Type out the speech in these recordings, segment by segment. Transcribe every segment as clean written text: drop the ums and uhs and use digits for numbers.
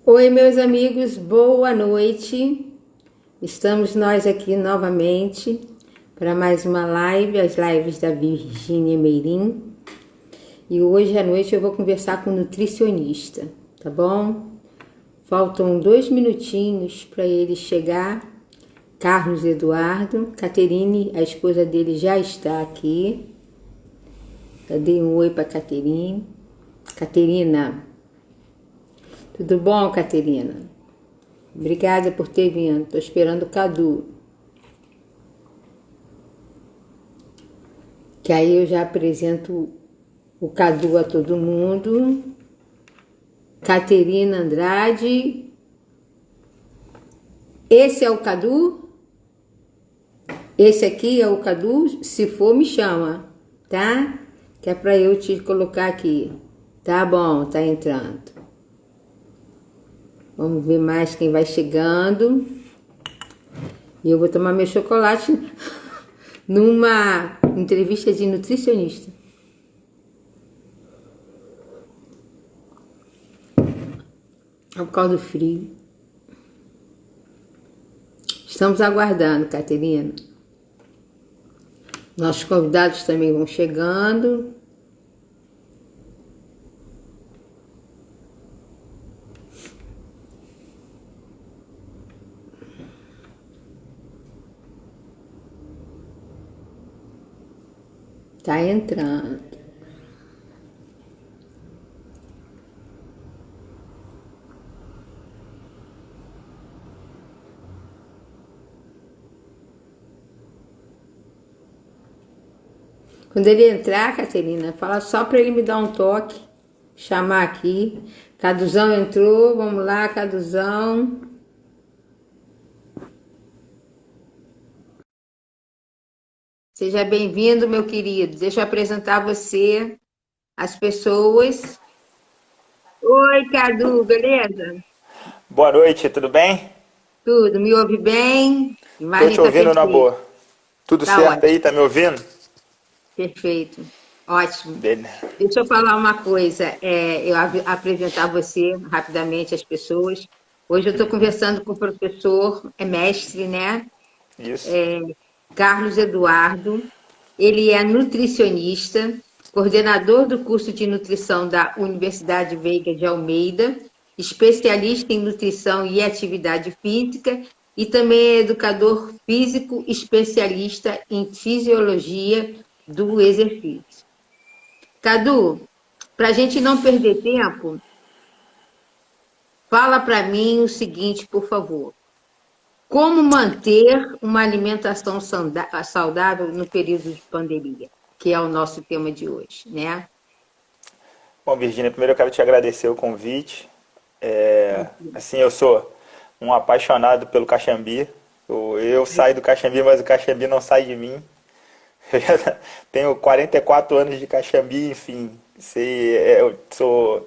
Oi, meus amigos, boa noite. Estamos nós aqui novamente para mais uma live, as lives da Virgínia Meirim. E hoje à noite eu vou conversar com um nutricionista, tá bom? Faltam 2 minutinhos para ele chegar. Carlos Eduardo, Caterine, a esposa dele já está aqui. Eu dei um oi para Caterine. Caterina, tudo bom, Caterina? Obrigada por ter vindo. Estou esperando o Cadu. Que aí eu já apresento o Cadu a todo mundo. Caterina Andrade. Esse é o Cadu? Esse aqui é o Cadu? Se for, me chama, tá? Que é para eu te colocar aqui. Tá bom, tá entrando. Vamos ver mais quem vai chegando. E eu vou tomar meu chocolate numa entrevista de nutricionista. É por causa do frio. Estamos aguardando, Caterina. Nossos convidados também vão chegando. Tá entrando. Quando ele entrar, Caterina, fala só para ele me dar um toque, chamar aqui. Caduzão entrou, vamos lá, Caduzão. Seja bem-vindo, meu querido. Deixa eu apresentar você, as pessoas. Oi, Cadu, beleza? Boa noite, tudo bem? Tudo, me ouve bem? A Tô imagem te tá ouvindo na perfeita. boa. Tudo Tá certo aí? ótimo, Tá me ouvindo? perfeito. Ótimo. Bele- Deixa eu falar uma coisa, apresentar você rapidamente as pessoas. Hoje eu estou conversando com o professor, mestre, né? Isso. Carlos Eduardo. Ele é nutricionista, coordenador do curso de nutrição da Universidade Veiga de Almeida, especialista em nutrição e atividade física e também é educador físico especialista em fisiologia do exercício. Cadu, para a gente não perder tempo, fala para mim o seguinte, por favor. Como manter uma alimentação saudável no período de pandemia, que é o nosso tema de hoje, né? Bom, Virgínia, primeiro eu quero te agradecer o convite. Assim, eu sou um apaixonado pelo Caxambi. Eu saio do Caxambi, mas o Caxambi não sai de mim. Eu já tenho 44 anos de Caxambi, enfim. Eu sou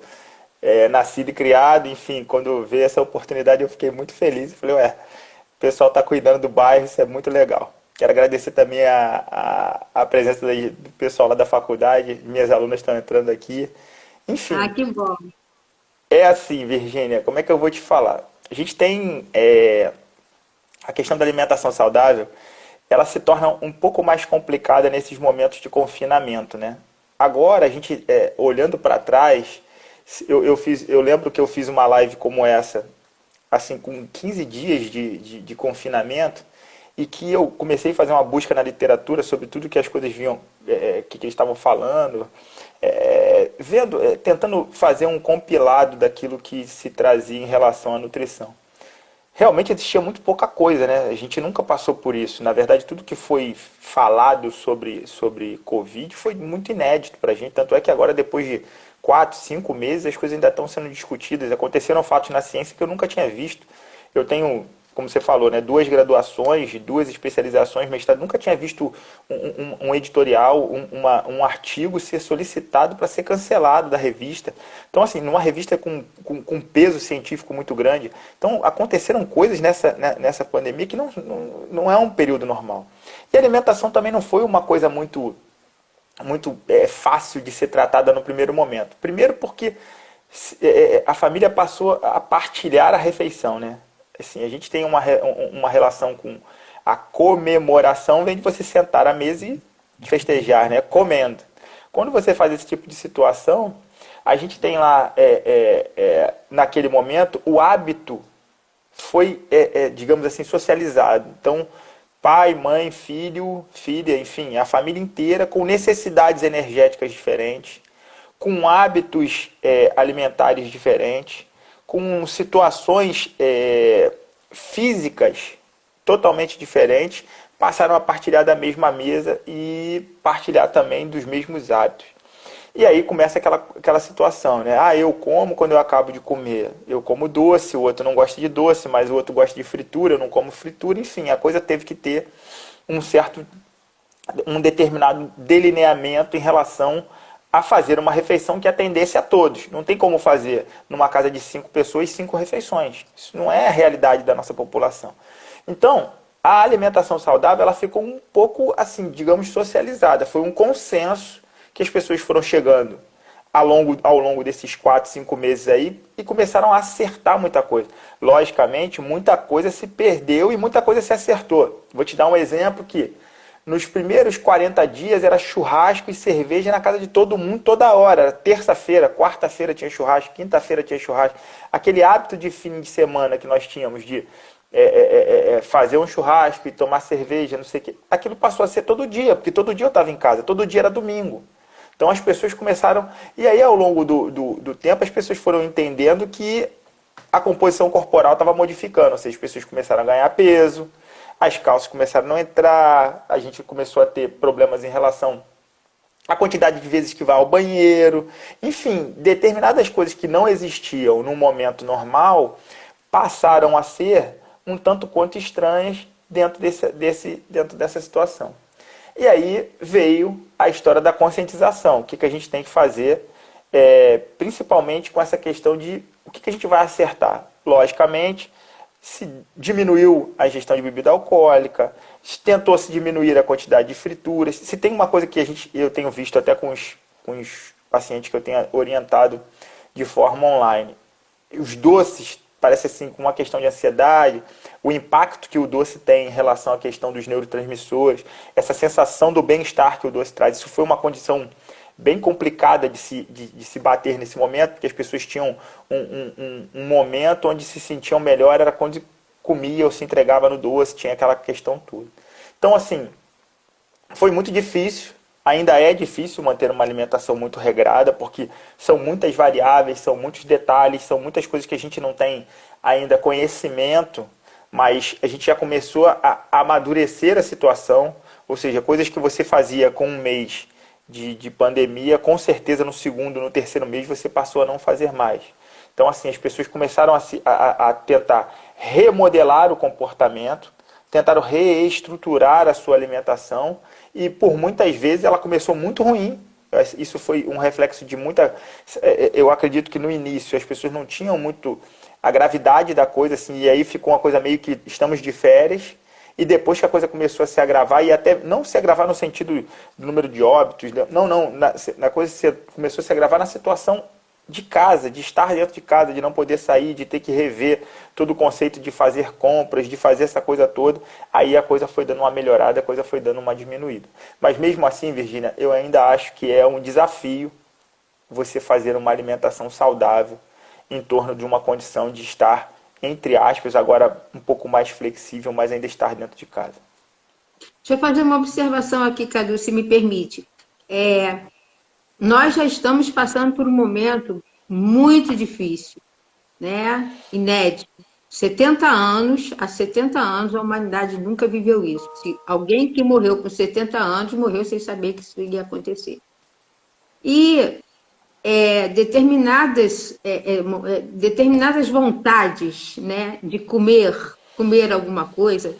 nascido e criado, enfim. Quando veio essa oportunidade eu fiquei muito feliz. Eu falei, ué, o pessoal está cuidando do bairro, isso é muito legal. Quero agradecer também a presença do pessoal lá da faculdade, minhas alunas estão entrando aqui. Ah, Enfim, que bom. é assim, Virgínia, como é que eu vou te falar? A gente tem a questão da alimentação saudável, ela se torna um pouco mais complicada nesses momentos de confinamento, né? Agora, a gente, olhando para trás, eu lembro que eu fiz uma live como essa, assim, com 15 dias de confinamento, e que eu comecei a fazer uma busca na literatura sobre tudo que as coisas vinham, que eles estavam falando, vendo, tentando fazer um compilado daquilo que se trazia em relação à nutrição. Realmente existia muito pouca coisa, né? A gente nunca passou por isso. Na verdade, tudo que foi falado sobre Covid foi muito inédito para a gente. Tanto é que agora, depois de 4, 5 meses, as coisas ainda estão sendo discutidas. Aconteceram fatos na ciência que eu nunca tinha visto. Eu tenho, como você falou, né, 2 graduações, 2 especializações, mestrado. Nunca tinha visto um editorial, um artigo ser solicitado para ser cancelado da revista. Então, assim, numa revista com peso científico muito grande. Então, aconteceram coisas nessa pandemia que não é um período normal. E a alimentação também não foi uma coisa muito fácil de ser tratada no primeiro momento. Primeiro porque a família passou a partilhar a refeição, né? Assim, a gente tem uma relação com a comemoração, vem de você sentar à mesa e festejar, né? Comendo. Quando você faz esse tipo de situação, a gente tem lá, naquele momento, o hábito foi, digamos assim, socializado. Então, pai, mãe, filho, filha, enfim, a família inteira com necessidades energéticas diferentes, com hábitos alimentares diferentes, com situações físicas totalmente diferentes, passaram a partilhar da mesma mesa e partilhar também dos mesmos hábitos. E aí começa aquela situação, né? Ah, eu como quando eu acabo de comer. Eu como doce, o outro não gosta de doce, mas o outro gosta de fritura, eu não como fritura. Enfim, a coisa teve que ter um determinado delineamento em relação a fazer uma refeição que atendesse a todos. Não tem como fazer numa casa de 5 pessoas 5 refeições. Isso não é a realidade da nossa população. Então, a alimentação saudável ela ficou um pouco, assim, digamos, socializada. Foi um consenso que as pessoas foram chegando ao longo desses 4, 5 meses aí e começaram a acertar muita coisa. Logicamente, muita coisa se perdeu e muita coisa se acertou. Vou te dar um exemplo que nos primeiros 40 dias era churrasco e cerveja na casa de todo mundo toda hora. Terça-feira, quarta-feira tinha churrasco, quinta-feira tinha churrasco. Aquele hábito de fim de semana que nós tínhamos de fazer um churrasco e tomar cerveja, não sei o quê. Aquilo passou a ser todo dia, porque todo dia eu estava em casa, todo dia era domingo. Então as pessoas começaram... E aí ao longo do tempo as pessoas foram entendendo que a composição corporal estava modificando. Ou seja, as pessoas começaram a ganhar peso, as calças começaram a não entrar, a gente começou a ter problemas em relação à quantidade de vezes que vai ao banheiro. Enfim, determinadas coisas que não existiam no momento normal passaram a ser um tanto quanto estranhas dentro dessa situação. E aí veio a história da conscientização. O que a gente tem que fazer, principalmente com essa questão de o que a gente vai acertar. Logicamente, se diminuiu a ingestão de bebida alcoólica, tentou se diminuir a quantidade de frituras. Se tem uma coisa que eu tenho visto até com os pacientes que eu tenho orientado de forma online, os doces, parece assim, com uma questão de ansiedade, o impacto que o doce tem em relação à questão dos neurotransmissores, essa sensação do bem-estar que o doce traz. Isso foi uma condição bem complicada de se bater nesse momento, porque as pessoas tinham um momento onde se sentiam melhor, era quando comia ou se entregava no doce, tinha aquela questão toda. Então, assim, foi muito difícil, ainda é difícil manter uma alimentação muito regrada, porque são muitas variáveis, são muitos detalhes, são muitas coisas que a gente não tem ainda conhecimento, mas a gente já começou a amadurecer a situação, ou seja, coisas que você fazia com um mês de pandemia, com certeza no segundo, no terceiro mês você passou a não fazer mais. Então, assim, as pessoas começaram a tentar remodelar o comportamento, tentaram reestruturar a sua alimentação e por muitas vezes ela começou muito ruim. Isso foi um reflexo de muita... Eu acredito que no início as pessoas não tinham muito a gravidade da coisa, assim, e aí ficou uma coisa meio que estamos de férias, e depois que a coisa começou a se agravar, e até não se agravar no sentido do número de óbitos, não, na coisa começou a se agravar na situação de casa, de estar dentro de casa, de não poder sair, de ter que rever todo o conceito de fazer compras, de fazer essa coisa toda. Aí a coisa foi dando uma melhorada, a coisa foi dando uma diminuída. Mas mesmo assim, Virgínia, eu ainda acho que é um desafio você fazer uma alimentação saudável em torno de uma condição de estar, entre aspas, agora um pouco mais flexível, mas ainda estar dentro de casa. Deixa eu fazer uma observação aqui, Cadu, se me permite. Nós já estamos passando por um momento muito difícil, né? Inédito. Há 70 anos a humanidade nunca viveu isso. Se alguém que morreu com 70 anos, morreu sem saber que isso ia acontecer. E determinadas vontades, né, de comer alguma coisa,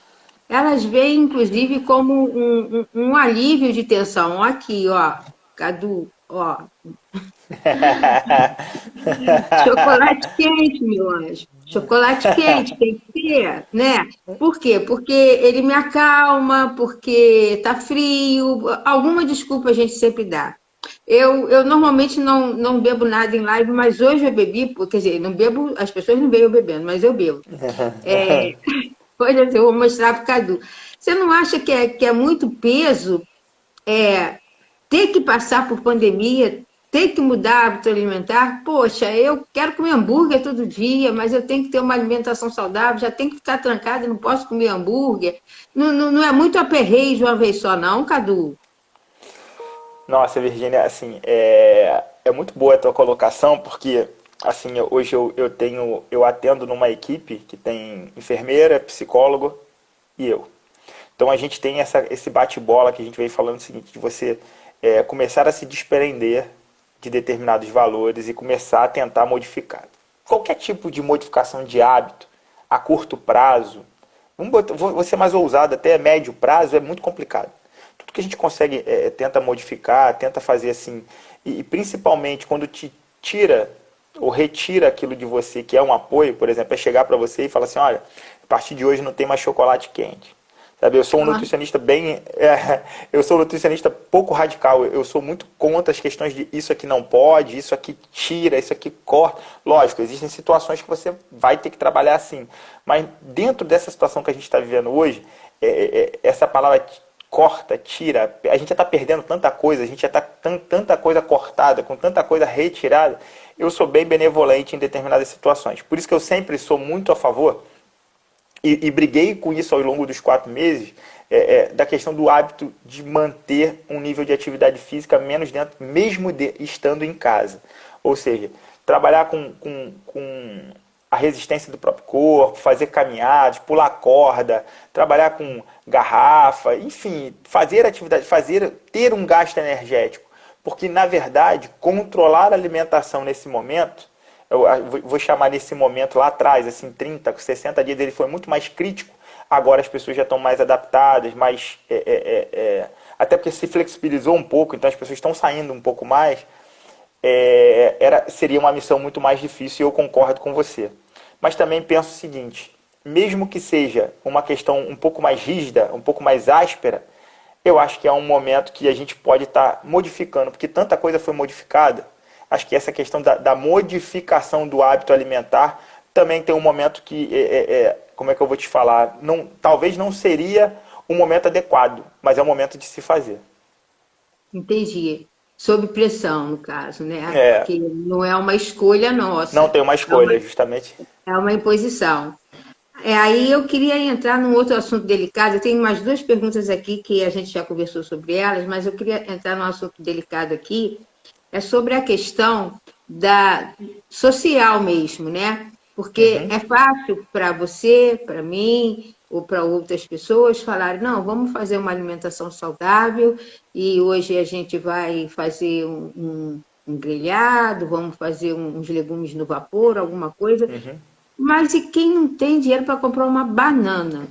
elas veem, inclusive, como um alívio de tensão. Aqui, ó, Cadu, ó. Chocolate quente, meu anjo. Chocolate quente, tem que ter, né? Por quê? Porque ele me acalma, porque tá frio. Alguma desculpa a gente sempre dá. Eu normalmente não bebo nada em live, mas hoje eu bebi, quer dizer, não bebo, as pessoas não veem eu bebendo, mas eu bebo. É, hoje assim, eu vou mostrar para o Cadu. Você não acha que é muito peso ter que passar por pandemia, ter que mudar hábito alimentar? Poxa, eu quero comer hambúrguer todo dia, mas eu tenho que ter uma alimentação saudável, já tenho que ficar trancada, não posso comer hambúrguer. Não é muito aperreio de uma vez só, não, Cadu? Nossa, Virgínia, assim, é muito boa a tua colocação, porque assim, hoje eu atendo numa equipe que tem enfermeira, psicólogo e eu. Então a gente tem esse bate-bola que a gente vem falando o seguinte, de você começar a se desprender de determinados valores e começar a tentar modificar. Qualquer tipo de modificação de hábito a curto prazo, vou ser mais ousado, até médio prazo é muito complicado. Tudo que a gente consegue tenta modificar, tenta fazer assim, e principalmente quando te tira ou retira aquilo de você que é um apoio, por exemplo, é chegar para você e falar assim, olha, a partir de hoje não tem mais chocolate quente. Sabe, eu sou um nutricionista eu sou um nutricionista pouco radical. Eu sou muito contra as questões de isso aqui não pode, isso aqui tira, isso aqui corta. Lógico, existem situações que você vai ter que trabalhar assim. Mas dentro dessa situação que a gente está vivendo hoje, essa palavra corta, tira, a gente já está perdendo tanta coisa, a gente já está tanta coisa cortada, com tanta coisa retirada. Eu sou bem benevolente em determinadas situações. Por isso que eu sempre sou muito a favor e briguei com isso ao longo dos 4 meses, da questão do hábito de manter um nível de atividade física menos dentro, mesmo estando em casa. Ou seja, trabalhar com a resistência do próprio corpo, fazer caminhadas, pular corda, trabalhar com garrafa, enfim, fazer atividade, ter um gasto energético. Porque, na verdade, controlar a alimentação nesse momento, eu vou chamar nesse momento lá atrás, assim, 30, 60 dias, ele foi muito mais crítico. Agora as pessoas já estão mais adaptadas, mais, até porque se flexibilizou um pouco, então as pessoas estão saindo um pouco mais. Seria uma missão muito mais difícil e eu concordo com você. Mas também penso o seguinte, mesmo que seja uma questão um pouco mais rígida, um pouco mais áspera, eu acho que é um momento que a gente pode estar modificando, porque tanta coisa foi modificada. Acho que essa questão da modificação do hábito alimentar também tem um momento que, como é que eu vou te falar, talvez não seria um momento adequado, mas é o momento de se fazer. Entendi. Sob pressão, no caso, né? É, Porque não é uma escolha não nossa, tem uma é uma, escolha, justamente. é uma imposição. Aí eu queria entrar num outro assunto delicado. Eu tenho mais duas perguntas aqui que a gente já conversou sobre elas, mas eu queria entrar num assunto delicado aqui. É sobre a questão da social mesmo, né? Porque Uhum. é fácil para você, para mim ou para outras pessoas falarem, não, vamos fazer uma alimentação saudável e hoje a gente vai fazer um grelhado, vamos fazer uns legumes no vapor, alguma coisa. Uhum. Mas e quem não tem dinheiro para comprar uma banana?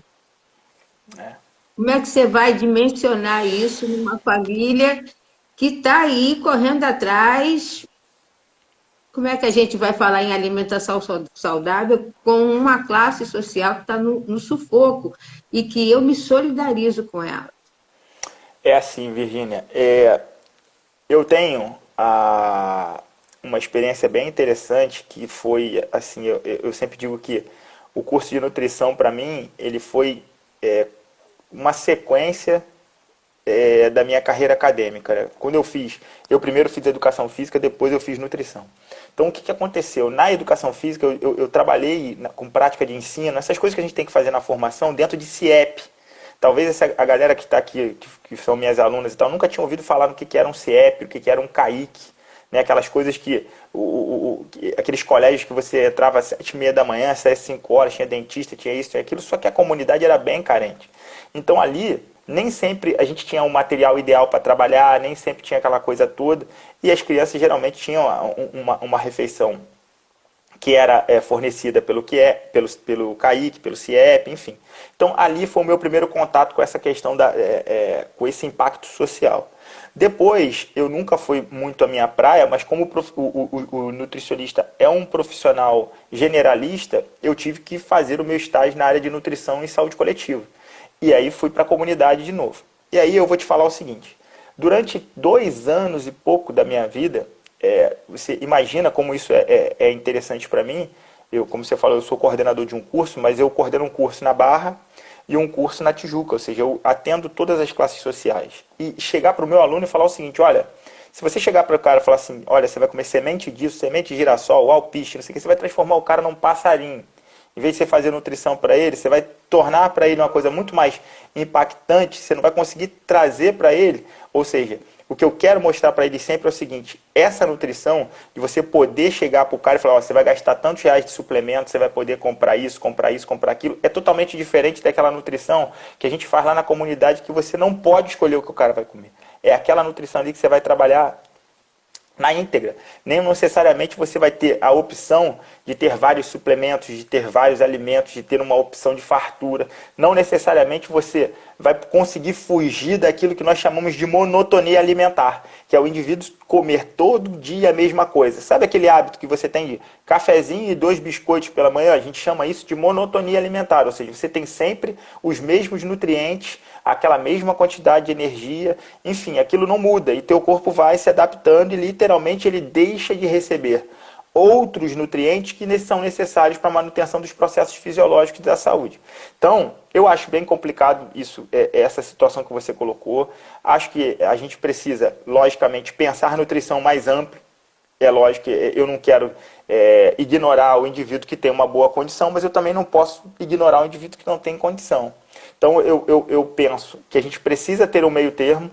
É. Como é que você vai dimensionar isso numa família que está aí correndo atrás? Como é que a gente vai falar em alimentação saudável com uma classe social que está no sufoco e que eu me solidarizo com ela? É assim, Virgínia. Eu tenho uma experiência bem interessante que foi assim. Eu sempre digo que o curso de nutrição para mim ele foi uma sequência da minha carreira acadêmica. Né? Quando eu primeiro fiz educação física, depois eu fiz nutrição. Então, o que aconteceu? Na educação física, eu trabalhei com prática de ensino, essas coisas que a gente tem que fazer na formação dentro de CIEP. Talvez a galera que está aqui, que são minhas alunas e tal, nunca tinha ouvido falar no que era um CIEP, o que era um CAIC, né? Aquelas coisas que, aqueles colégios que você entrava às 7h30 da manhã, saia às 5 horas, tinha dentista, tinha isso, tinha aquilo, só que a comunidade era bem carente. Então ali, nem sempre a gente tinha um material ideal para trabalhar, nem sempre tinha aquela coisa toda, e as crianças geralmente tinham uma refeição que era fornecida pelo CAIC, pelo CIEP, enfim. Então ali foi o meu primeiro contato com essa questão com esse impacto social. Depois, eu nunca fui muito a minha praia, mas como o nutricionista é um profissional generalista, eu tive que fazer o meu estágio na área de nutrição e saúde coletiva. E aí fui para a comunidade de novo. E aí eu vou te falar o seguinte, Durante 2 anos e pouco da minha vida, você imagina como isso é interessante para mim. Eu, como você falou, eu sou coordenador de um curso, mas eu coordeno um curso na Barra e um curso na Tijuca, ou seja, eu atendo todas as classes sociais. E chegar para o meu aluno e falar o seguinte: olha, se você chegar para o cara e falar assim, olha, você vai comer semente disso, semente de girassol, alpiste, não sei o que, você vai transformar o cara num passarinho. Em vez de você fazer nutrição para ele, você vai tornar para ele uma coisa muito mais impactante, você não vai conseguir trazer para ele. Ou seja, o que eu quero mostrar para ele sempre é o seguinte: essa nutrição, de você poder chegar para o cara e falar, ó, você vai gastar tantos reais de suplemento, você vai poder comprar isso, comprar aquilo, é totalmente diferente daquela nutrição que a gente faz lá na comunidade, que você não pode escolher o que o cara vai comer. É aquela nutrição ali que você vai trabalhar na íntegra. Nem necessariamente você vai ter a opção de ter vários suplementos, de ter vários alimentos, de ter uma opção de fartura. Não necessariamente você vai conseguir fugir daquilo que nós chamamos de monotonia alimentar, que é o indivíduo comer todo dia a mesma coisa. Sabe aquele hábito que você tem de cafezinho e 2 biscoitos pela manhã? A gente chama isso de monotonia alimentar, ou seja, você tem sempre os mesmos nutrientes, aquela mesma quantidade de energia, enfim, aquilo não muda e teu corpo vai se adaptando e literalmente ele deixa de receber outros nutrientes que são necessários para a manutenção dos processos fisiológicos da saúde. Então, eu acho bem complicado isso, essa situação que você colocou. Acho que a gente precisa, logicamente, pensar nutrição mais ampla. É lógico que eu não quero ignorar o indivíduo que tem uma boa condição, mas eu também não posso ignorar o indivíduo que não tem condição. Então, eu penso que a gente precisa ter um meio termo.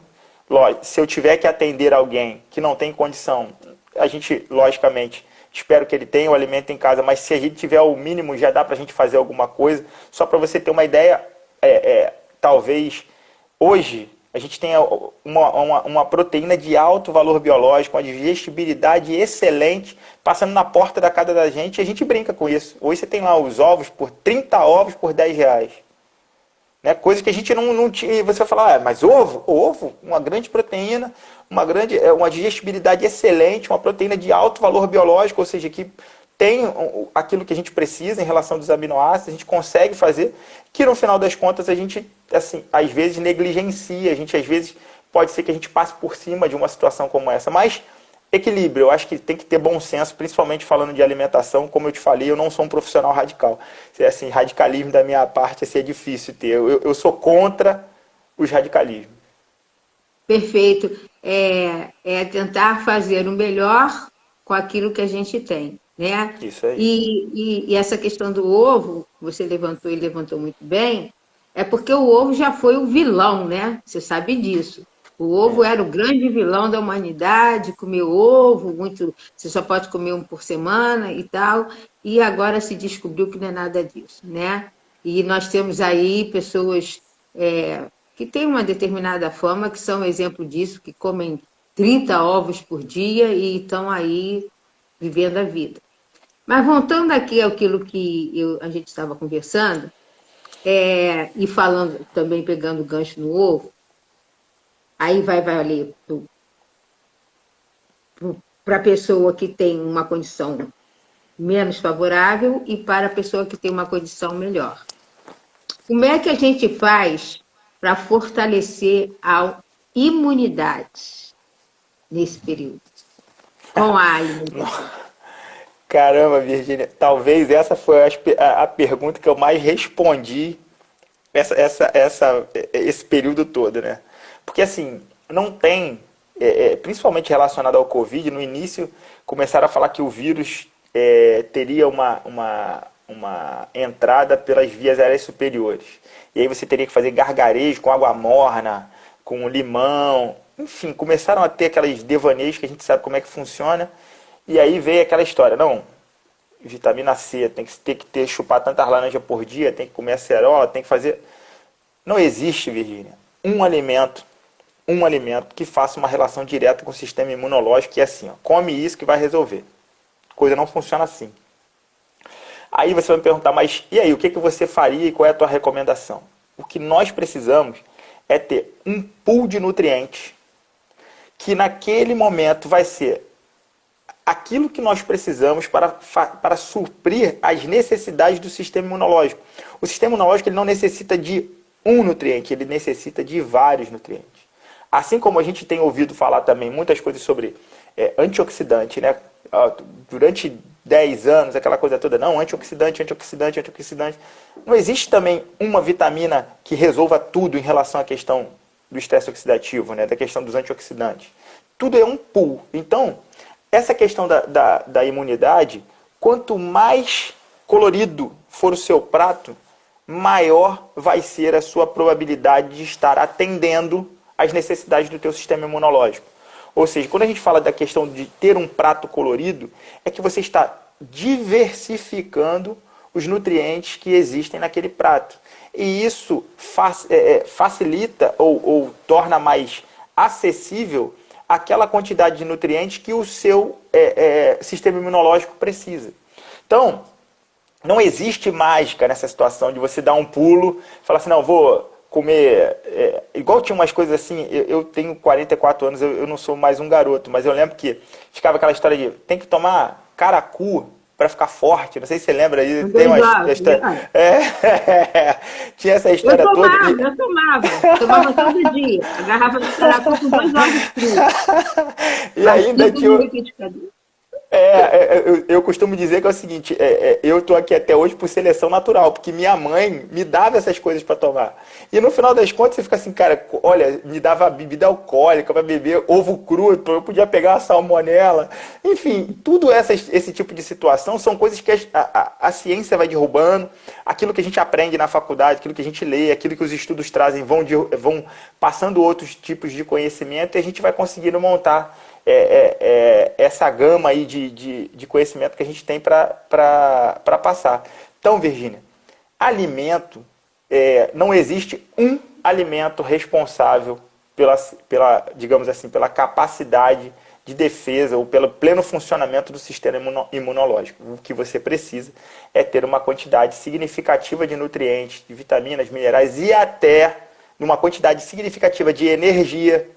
Lógico, se eu tiver que atender alguém que não tem condição, a gente, logicamente, espero que ele tenha o alimento em casa, mas se a gente tiver o mínimo, já dá para a gente fazer alguma coisa. Só para você ter uma ideia, talvez hoje a gente tenha uma proteína de alto valor biológico, uma digestibilidade excelente, passando na porta da casa da gente, e a gente brinca com isso. Hoje você tem lá os ovos, 30 ovos por R$10. Né? Coisa que a gente não tinha. Você vai falar, mas ovo, uma grande proteína, uma digestibilidade excelente, uma proteína de alto valor biológico, ou seja, que tem aquilo que a gente precisa em relação dos aminoácidos, a gente consegue fazer, que no final das contas a gente, assim, às vezes negligencia, às vezes pode ser que a gente passe por cima de uma situação como essa, mas equilíbrio, eu acho que tem que ter bom senso, principalmente falando de alimentação. Como eu te falei, eu não sou um profissional radical. Assim, radicalismo da minha parte assim, é difícil ter. Eu sou contra os radicalismos. Perfeito. É tentar fazer o melhor com aquilo que a gente tem, né? Isso aí. E essa questão do ovo, você levantou e levantou muito bem, é porque o ovo já foi o vilão, né? Você sabe disso. O ovo era o grande vilão da humanidade, comer ovo, você só pode comer um por semana e tal, e agora se descobriu que não é nada disso, né? E nós temos aí pessoas que têm uma determinada fama, que são exemplo disso, que comem 30 ovos por dia e estão aí vivendo a vida. Mas voltando aqui àquilo que a gente estava conversando, e falando também, pegando o gancho no ovo, aí vai valer para a pessoa que tem uma condição menos favorável e para a pessoa que tem uma condição melhor. Como é que a gente faz para fortalecer a imunidade nesse período? Com a alimentação. Caramba, Virgínia, talvez essa foi a pergunta que eu mais respondi esse período todo, né? Porque assim, não tem, principalmente relacionado ao Covid, no início começaram a falar que o vírus teria uma entrada pelas vias aéreas superiores. E aí você teria que fazer gargarejo com água morna, com limão, enfim, começaram a ter aquelas devaneios que a gente sabe como é que funciona. E aí veio aquela história, não, vitamina C, tem que chupar tantas laranjas por dia, tem que comer acerola, tem que fazer... Não existe, Virgínia, um alimento que faça uma relação direta com o sistema imunológico, que é assim, ó, come isso que vai resolver. A coisa não funciona assim. Aí você vai me perguntar, mas e aí, o que você faria e qual é a tua recomendação? O que nós precisamos é ter um pool de nutrientes que naquele momento vai ser aquilo que nós precisamos para suprir as necessidades do sistema imunológico. O sistema imunológico ele não necessita de um nutriente, ele necessita de vários nutrientes. Assim como a gente tem ouvido falar também muitas coisas sobre antioxidante, né? Durante 10 anos, aquela coisa toda, não, antioxidante, antioxidante, antioxidante. Não existe também uma vitamina que resolva tudo em relação à questão do estresse oxidativo, né? Da questão dos antioxidantes. Tudo é um pool. Então, essa questão da imunidade, quanto mais colorido for o seu prato, maior vai ser a sua probabilidade de estar atendendo às necessidades do teu sistema imunológico. Ou seja, quando a gente fala da questão de ter um prato colorido, é que você está diversificando os nutrientes que existem naquele prato. E isso facilita ou torna mais acessível aquela quantidade de nutrientes que o seu sistema imunológico precisa. Então, não existe mágica nessa situação de você dar um pulo e falar assim, não, vou comer... igual tinha umas coisas assim, eu tenho 44 anos, eu não sou mais um garoto, mas eu lembro que ficava aquela história de tem que tomar caracu para ficar forte, não sei se você lembra aí, tem uma história... tinha essa história toda. Eu tomava todo dia, a garrafa de caracu com 2 ovos frios. E ainda tinha... eu costumo dizer que é o seguinte, eu estou aqui até hoje por seleção natural, porque minha mãe me dava essas coisas para tomar. E no final das contas você fica assim, cara, olha, me dava bebida alcoólica para beber, ovo cru, eu podia pegar uma salmonela. Enfim, tudo esse tipo de situação são coisas que a ciência vai derrubando, aquilo que a gente aprende na faculdade, aquilo que a gente lê, aquilo que os estudos trazem, vão passando outros tipos de conhecimento e a gente vai conseguindo montar essa gama aí de conhecimento que a gente tem para passar. Então, Virgínia, alimento, não existe um alimento responsável digamos assim, pela capacidade de defesa ou pelo pleno funcionamento do sistema imunológico. O que você precisa é ter uma quantidade significativa de nutrientes, de vitaminas, minerais e até uma quantidade significativa de energia.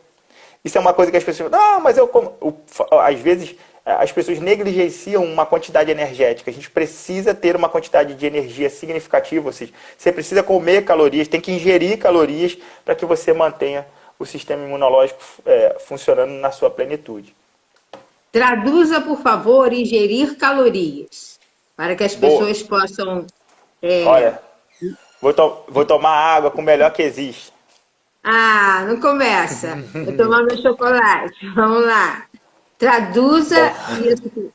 Isso é uma coisa que as pessoas... Não, mas às vezes as pessoas negligenciam uma quantidade energética. A gente precisa ter uma quantidade de energia significativa, ou seja, você precisa comer calorias, tem que ingerir calorias para que você mantenha o sistema imunológico funcionando na sua plenitude. Traduza, por favor, ingerir calorias, para que as pessoas possam... Olha, vou tomar água com o melhor que existe. Ah, não começa. Vou tomar meu chocolate. Vamos lá. Traduza isso.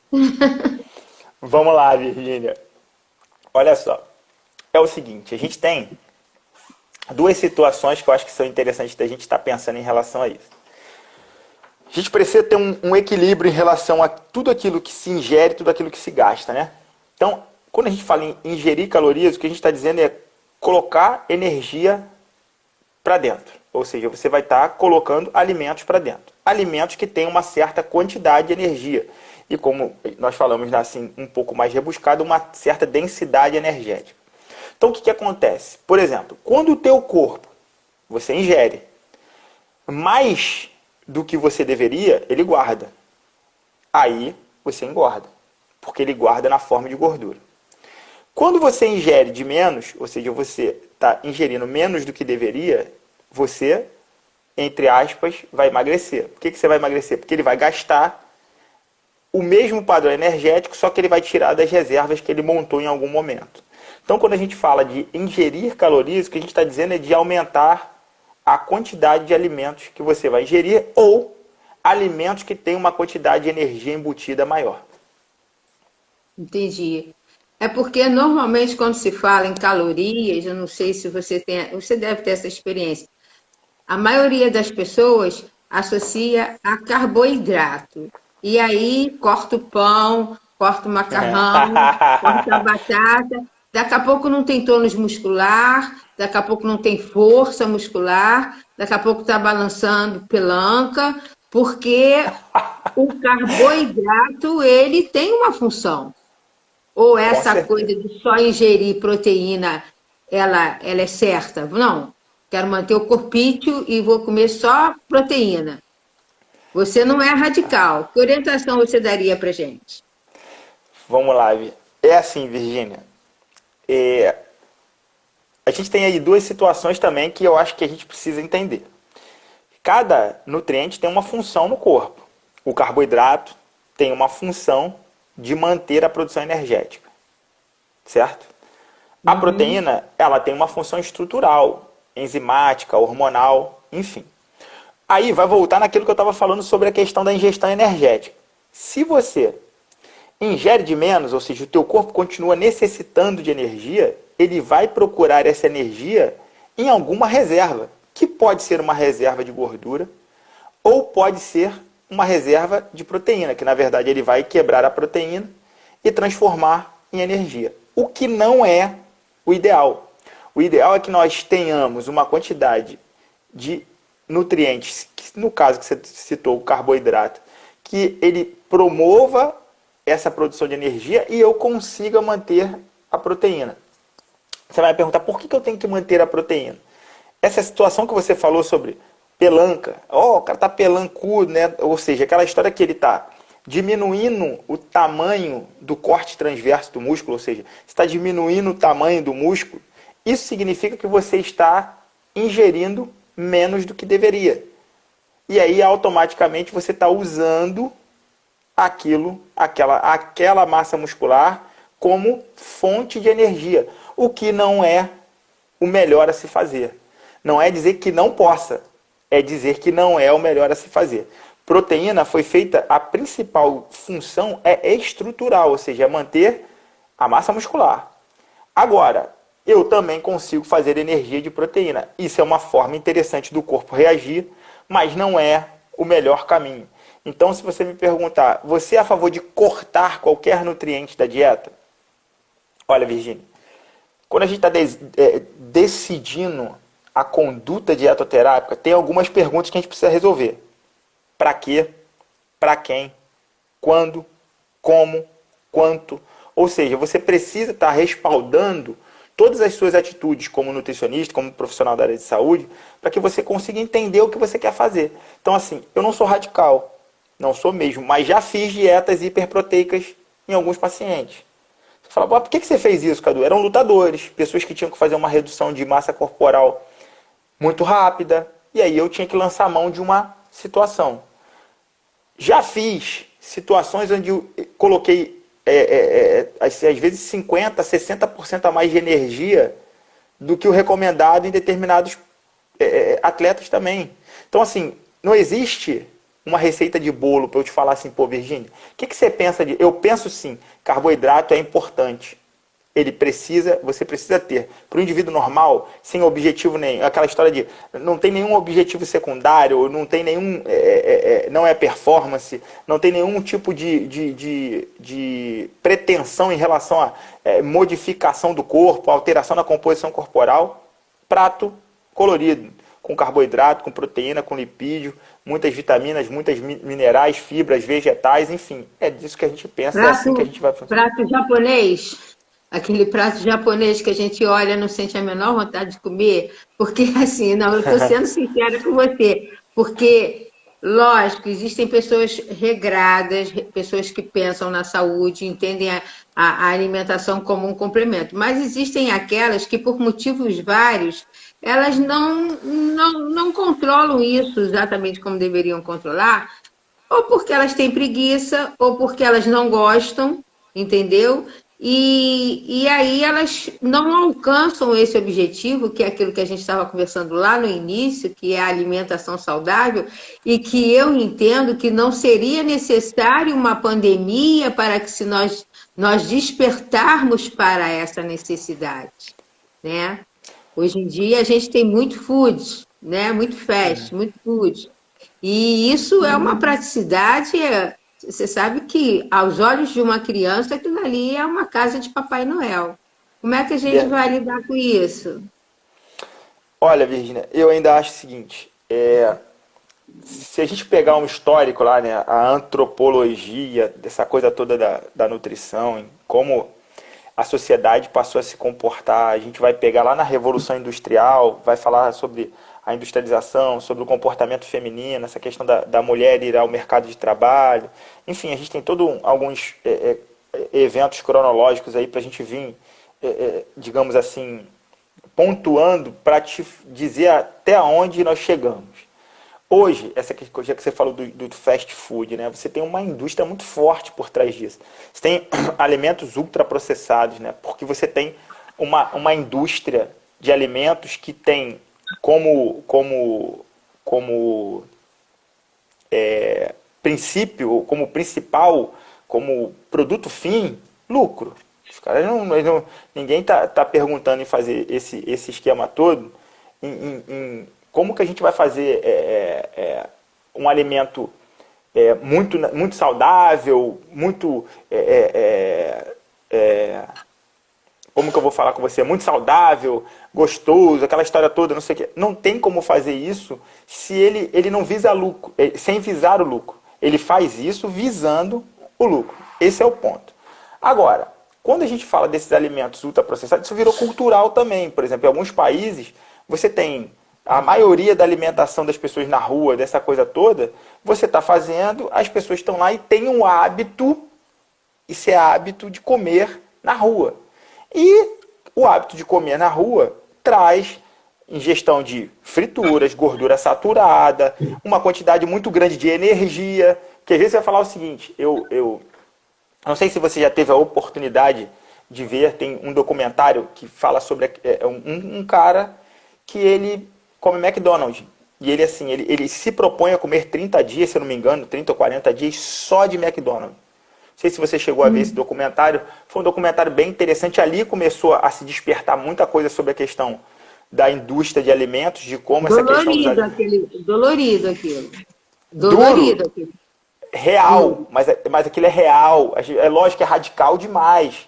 Vamos lá, Virgínia. Olha só. É o seguinte, a gente tem duas situações que eu acho que são interessantes da gente estar pensando em relação a isso. A gente precisa ter um equilíbrio em relação a tudo aquilo que se ingere, tudo aquilo que se gasta, né? Então, quando a gente fala em ingerir calorias, o que a gente está dizendo é colocar energia para dentro. Ou seja, você vai estar colocando alimentos para dentro. Alimentos que têm uma certa quantidade de energia. E como nós falamos assim, um pouco mais rebuscado, uma certa densidade energética. Então o que acontece? Por exemplo, quando o teu corpo, você ingere mais do que você deveria, ele guarda. Aí você engorda. Porque ele guarda na forma de gordura. Quando você ingere de menos, ou seja, você está ingerindo menos do que deveria, você, entre aspas, vai emagrecer. Por que você vai emagrecer? Porque ele vai gastar o mesmo padrão energético, só que ele vai tirar das reservas que ele montou em algum momento. Então, quando a gente fala de ingerir calorias, o que a gente está dizendo é de aumentar a quantidade de alimentos que você vai ingerir ou alimentos que têm uma quantidade de energia embutida maior. Entendi. É porque normalmente quando se fala em calorias, eu não sei se você deve ter essa experiência. A maioria das pessoas associa a carboidrato. E aí corta o pão, corta o macarrão, corta a batata. Daqui a pouco não tem tônus muscular, daqui a pouco não tem força muscular, daqui a pouco está balançando pelanca, porque o carboidrato ele tem uma função. Ou essa coisa de só ingerir proteína, ela é certa? Não, quero manter o corpício e vou comer só proteína. Você não é radical. Que orientação você daria para gente? Vamos lá, é assim, Virgínia. A gente tem aí duas situações também que eu acho que a gente precisa entender. cada nutriente tem uma função no corpo. O carboidrato tem uma função de manter a produção energética, certo? A proteína, ela tem uma função estrutural, enzimática, hormonal, enfim. Aí vai voltar naquilo que eu estava falando sobre a questão da ingestão energética. Se você ingere de menos, ou seja, o teu corpo continua necessitando de energia, ele vai procurar essa energia em alguma reserva, que pode ser uma reserva de gordura ou pode ser uma reserva de proteína, que na verdade ele vai quebrar a proteína e transformar em energia, o que não é o ideal. O ideal é que nós tenhamos uma quantidade de nutrientes, que, no caso que você citou, o carboidrato, que ele promova essa produção de energia e eu consiga manter a proteína. Você vai me perguntar, por que eu tenho que manter a proteína? Essa situação que você falou sobre pelanca, o cara tá pelancudo, né? Ou seja, aquela história que ele tá diminuindo o tamanho do corte transverso do músculo, ou seja, está diminuindo o tamanho do músculo, isso significa que você está ingerindo menos do que deveria. E aí, automaticamente, você está usando aquela massa muscular como fonte de energia, o que não é o melhor a se fazer. Não é dizer que não possa, é dizer que não é o melhor a se fazer. Proteína foi feita, a principal função é estrutural, ou seja, é manter a massa muscular. Agora, eu também consigo fazer energia de proteína. Isso é uma forma interessante do corpo reagir, mas não é o melhor caminho. Então, se você me perguntar, você é a favor de cortar qualquer nutriente da dieta? Olha, Virgínia, quando a gente está decidindo a conduta dietoterápica, tem algumas perguntas que a gente precisa resolver. Para quê? Para quem? Quando? Como? Quanto? Ou seja, você precisa estar respaldando todas as suas atitudes como nutricionista, como profissional da área de saúde, para que você consiga entender o que você quer fazer. Então, assim, eu não sou radical, não sou mesmo, mas já fiz dietas hiperproteicas em alguns pacientes. Você fala, por que você fez isso, Cadu? Eram lutadores, pessoas que tinham que fazer uma redução de massa corporal muito rápida, e aí eu tinha que lançar a mão de uma situação. Já fiz situações onde eu coloquei às vezes 50%, 60% a mais de energia do que o recomendado em determinados atletas também. Então, assim, não existe uma receita de bolo para eu te falar assim, pô, Virgínia, o que você pensa de... Eu penso sim, carboidrato é importante. Você precisa ter. Para o indivíduo normal, sem objetivo nenhum, aquela história de não tem nenhum objetivo secundário, não tem nenhum, não é performance, não tem nenhum tipo de pretensão em relação à modificação do corpo, alteração da composição corporal. Prato colorido, com carboidrato, com proteína, com lipídio, muitas vitaminas, muitos minerais, fibras, vegetais, enfim. É disso que a gente pensa, é assim que a gente vai fazer. Prato japonês? Aquele prato japonês que a gente olha e não sente a menor vontade de comer, porque assim, não, eu estou sendo sincera com você, porque, lógico, existem pessoas regradas, pessoas que pensam na saúde, entendem a alimentação como um complemento, mas existem aquelas que, por motivos vários, elas não controlam isso exatamente como deveriam controlar, ou porque elas têm preguiça, ou porque elas não gostam, entendeu? E aí elas não alcançam esse objetivo, que é aquilo que a gente estava conversando lá no início, que é a alimentação saudável, e que eu entendo que não seria necessário uma pandemia para que se nós despertarmos para essa necessidade, né? Hoje em dia a gente tem muito food, né? Muito fast, muito food. E isso é uma praticidade... Você sabe que, aos olhos de uma criança, aquilo ali é uma casa de Papai Noel. Como é que a gente vai lidar com isso? Olha, Virgínia, eu ainda acho o seguinte, se a gente pegar um histórico lá, né, a antropologia, dessa coisa toda da nutrição, como a sociedade passou a se comportar, a gente vai pegar lá na Revolução Industrial, vai falar sobre a industrialização, sobre o comportamento feminino, essa questão da mulher ir ao mercado de trabalho. Enfim, a gente tem alguns eventos cronológicos aí para a gente vir, digamos assim, pontuando para te dizer até onde nós chegamos. Hoje, essa coisa que você falou do fast food, né? Você tem uma indústria muito forte por trás disso. Você tem alimentos ultraprocessados, né? Porque você tem uma indústria de alimentos que tem como princípio, como principal, como produto fim, lucro. Os caras ninguém tá perguntando em fazer esse esquema todo, em como que a gente vai fazer um alimento muito saudável, muito como que eu vou falar com você? Muito saudável, gostoso, aquela história toda, não sei o quê. Não tem como fazer isso se ele não visa lucro, sem visar o lucro. Ele faz isso visando o lucro. Esse é o ponto. Agora, quando a gente fala desses alimentos ultraprocessados, isso virou cultural também. Por exemplo, em alguns países, você tem a maioria da alimentação das pessoas na rua, dessa coisa toda, você está fazendo, as pessoas estão lá e têm um hábito, isso é hábito de comer na rua. E o hábito de comer na rua traz ingestão de frituras, gordura saturada, uma quantidade muito grande de energia. Porque às vezes você vai falar o seguinte, eu não sei se você já teve a oportunidade de ver, tem um documentário que fala sobre um cara que ele come McDonald's. E ele assim, ele se propõe a comer 30 dias, se eu não me engano, 30 ou 40 dias só de McDonald's. Não sei se você chegou a ver esse documentário. Foi um documentário bem interessante. Ali começou a se despertar muita coisa sobre a questão da indústria de alimentos, de como essa questão dos alimentos... Dolorido aquilo. Dolorido aquilo. Real, mas aquilo é real. É lógico que é radical demais.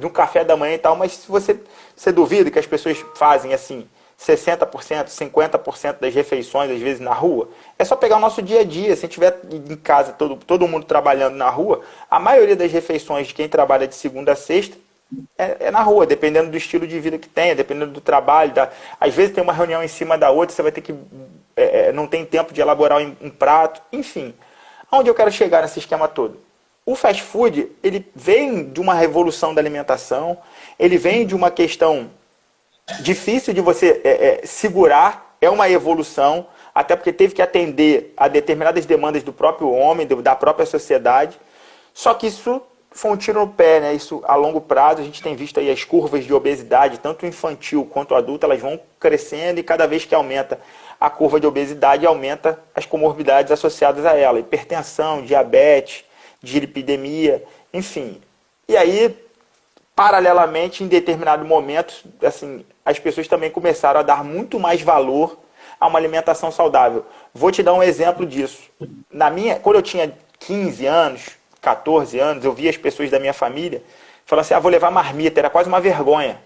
No café da manhã e tal, mas se você duvida que as pessoas fazem assim, 60%, 50% das refeições, às vezes, na rua, é só pegar o nosso dia a dia. Se a gente estiver em casa, todo mundo trabalhando na rua, a maioria das refeições de quem trabalha de segunda a sexta é na rua, dependendo do estilo de vida que tenha, dependendo do trabalho. Às vezes tem uma reunião em cima da outra, você vai ter que... não tem tempo de elaborar um prato, enfim. Aonde eu quero chegar nesse esquema todo? O fast food, ele vem de uma revolução da alimentação, ele vem de uma questão difícil de você segurar, é uma evolução, até porque teve que atender a determinadas demandas do próprio homem, da própria sociedade. Só que isso foi um tiro no pé, né? Isso a longo prazo, a gente tem visto aí as curvas de obesidade, tanto infantil quanto adulta, elas vão crescendo e cada vez que aumenta a curva de obesidade, aumenta as comorbidades associadas a ela, hipertensão, diabetes, dislipidemia, enfim. E aí, paralelamente, em determinado momento, assim, as pessoas também começaram a dar muito mais valor a uma alimentação saudável. Vou te dar um exemplo disso. Quando eu tinha 15 anos, 14 anos, eu via as pessoas da minha família falando assim, vou levar marmita, era quase uma vergonha.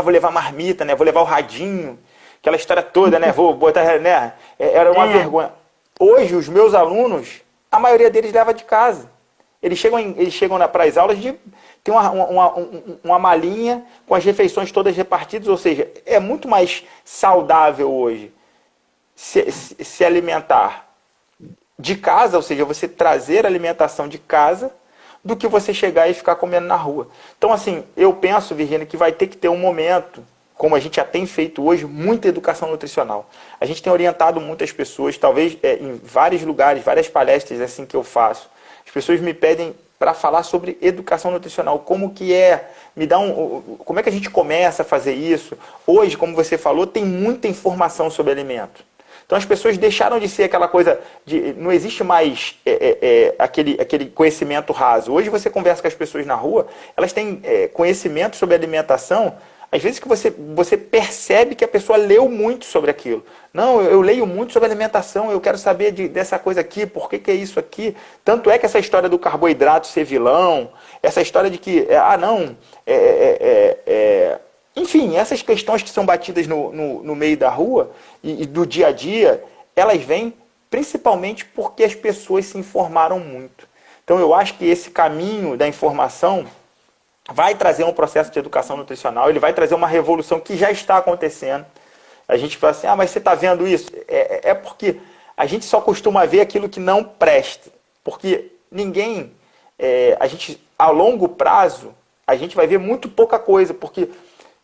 Vou levar marmita, né? Vou levar o radinho, aquela história toda, né? Vou botar, né? Era uma vergonha. Hoje, os meus alunos, a maioria deles leva de casa. Eles chegam para as aulas tem uma malinha com as refeições todas repartidas, ou seja, é muito mais saudável hoje se alimentar de casa, ou seja, você trazer alimentação de casa, do que você chegar e ficar comendo na rua. Então, assim, eu penso, Virgínia, que vai ter que ter um momento, como a gente já tem feito hoje, muita educação nutricional. A gente tem orientado muitas pessoas, talvez em vários lugares, várias palestras assim que eu faço, as pessoas me pedem para falar sobre educação nutricional, como que como é que a gente começa a fazer isso? Hoje, como você falou, tem muita informação sobre alimento. Então as pessoas deixaram de ser aquela coisa não existe mais aquele conhecimento raso. Hoje você conversa com as pessoas na rua, elas têm conhecimento sobre alimentação, às vezes que você percebe que a pessoa leu muito sobre aquilo. Não, eu leio muito sobre alimentação, eu quero saber dessa coisa aqui, por que é isso aqui. Tanto é que essa história do carboidrato ser vilão, essa história de que, enfim, essas questões que são batidas no meio da rua e do dia a dia, elas vêm principalmente porque as pessoas se informaram muito. Então eu acho que esse caminho da informação vai trazer um processo de educação nutricional, ele vai trazer uma revolução que já está acontecendo. A gente fala assim, mas você está vendo isso? É porque a gente só costuma ver aquilo que não presta. Porque a gente, a longo prazo, a gente vai ver muito pouca coisa, porque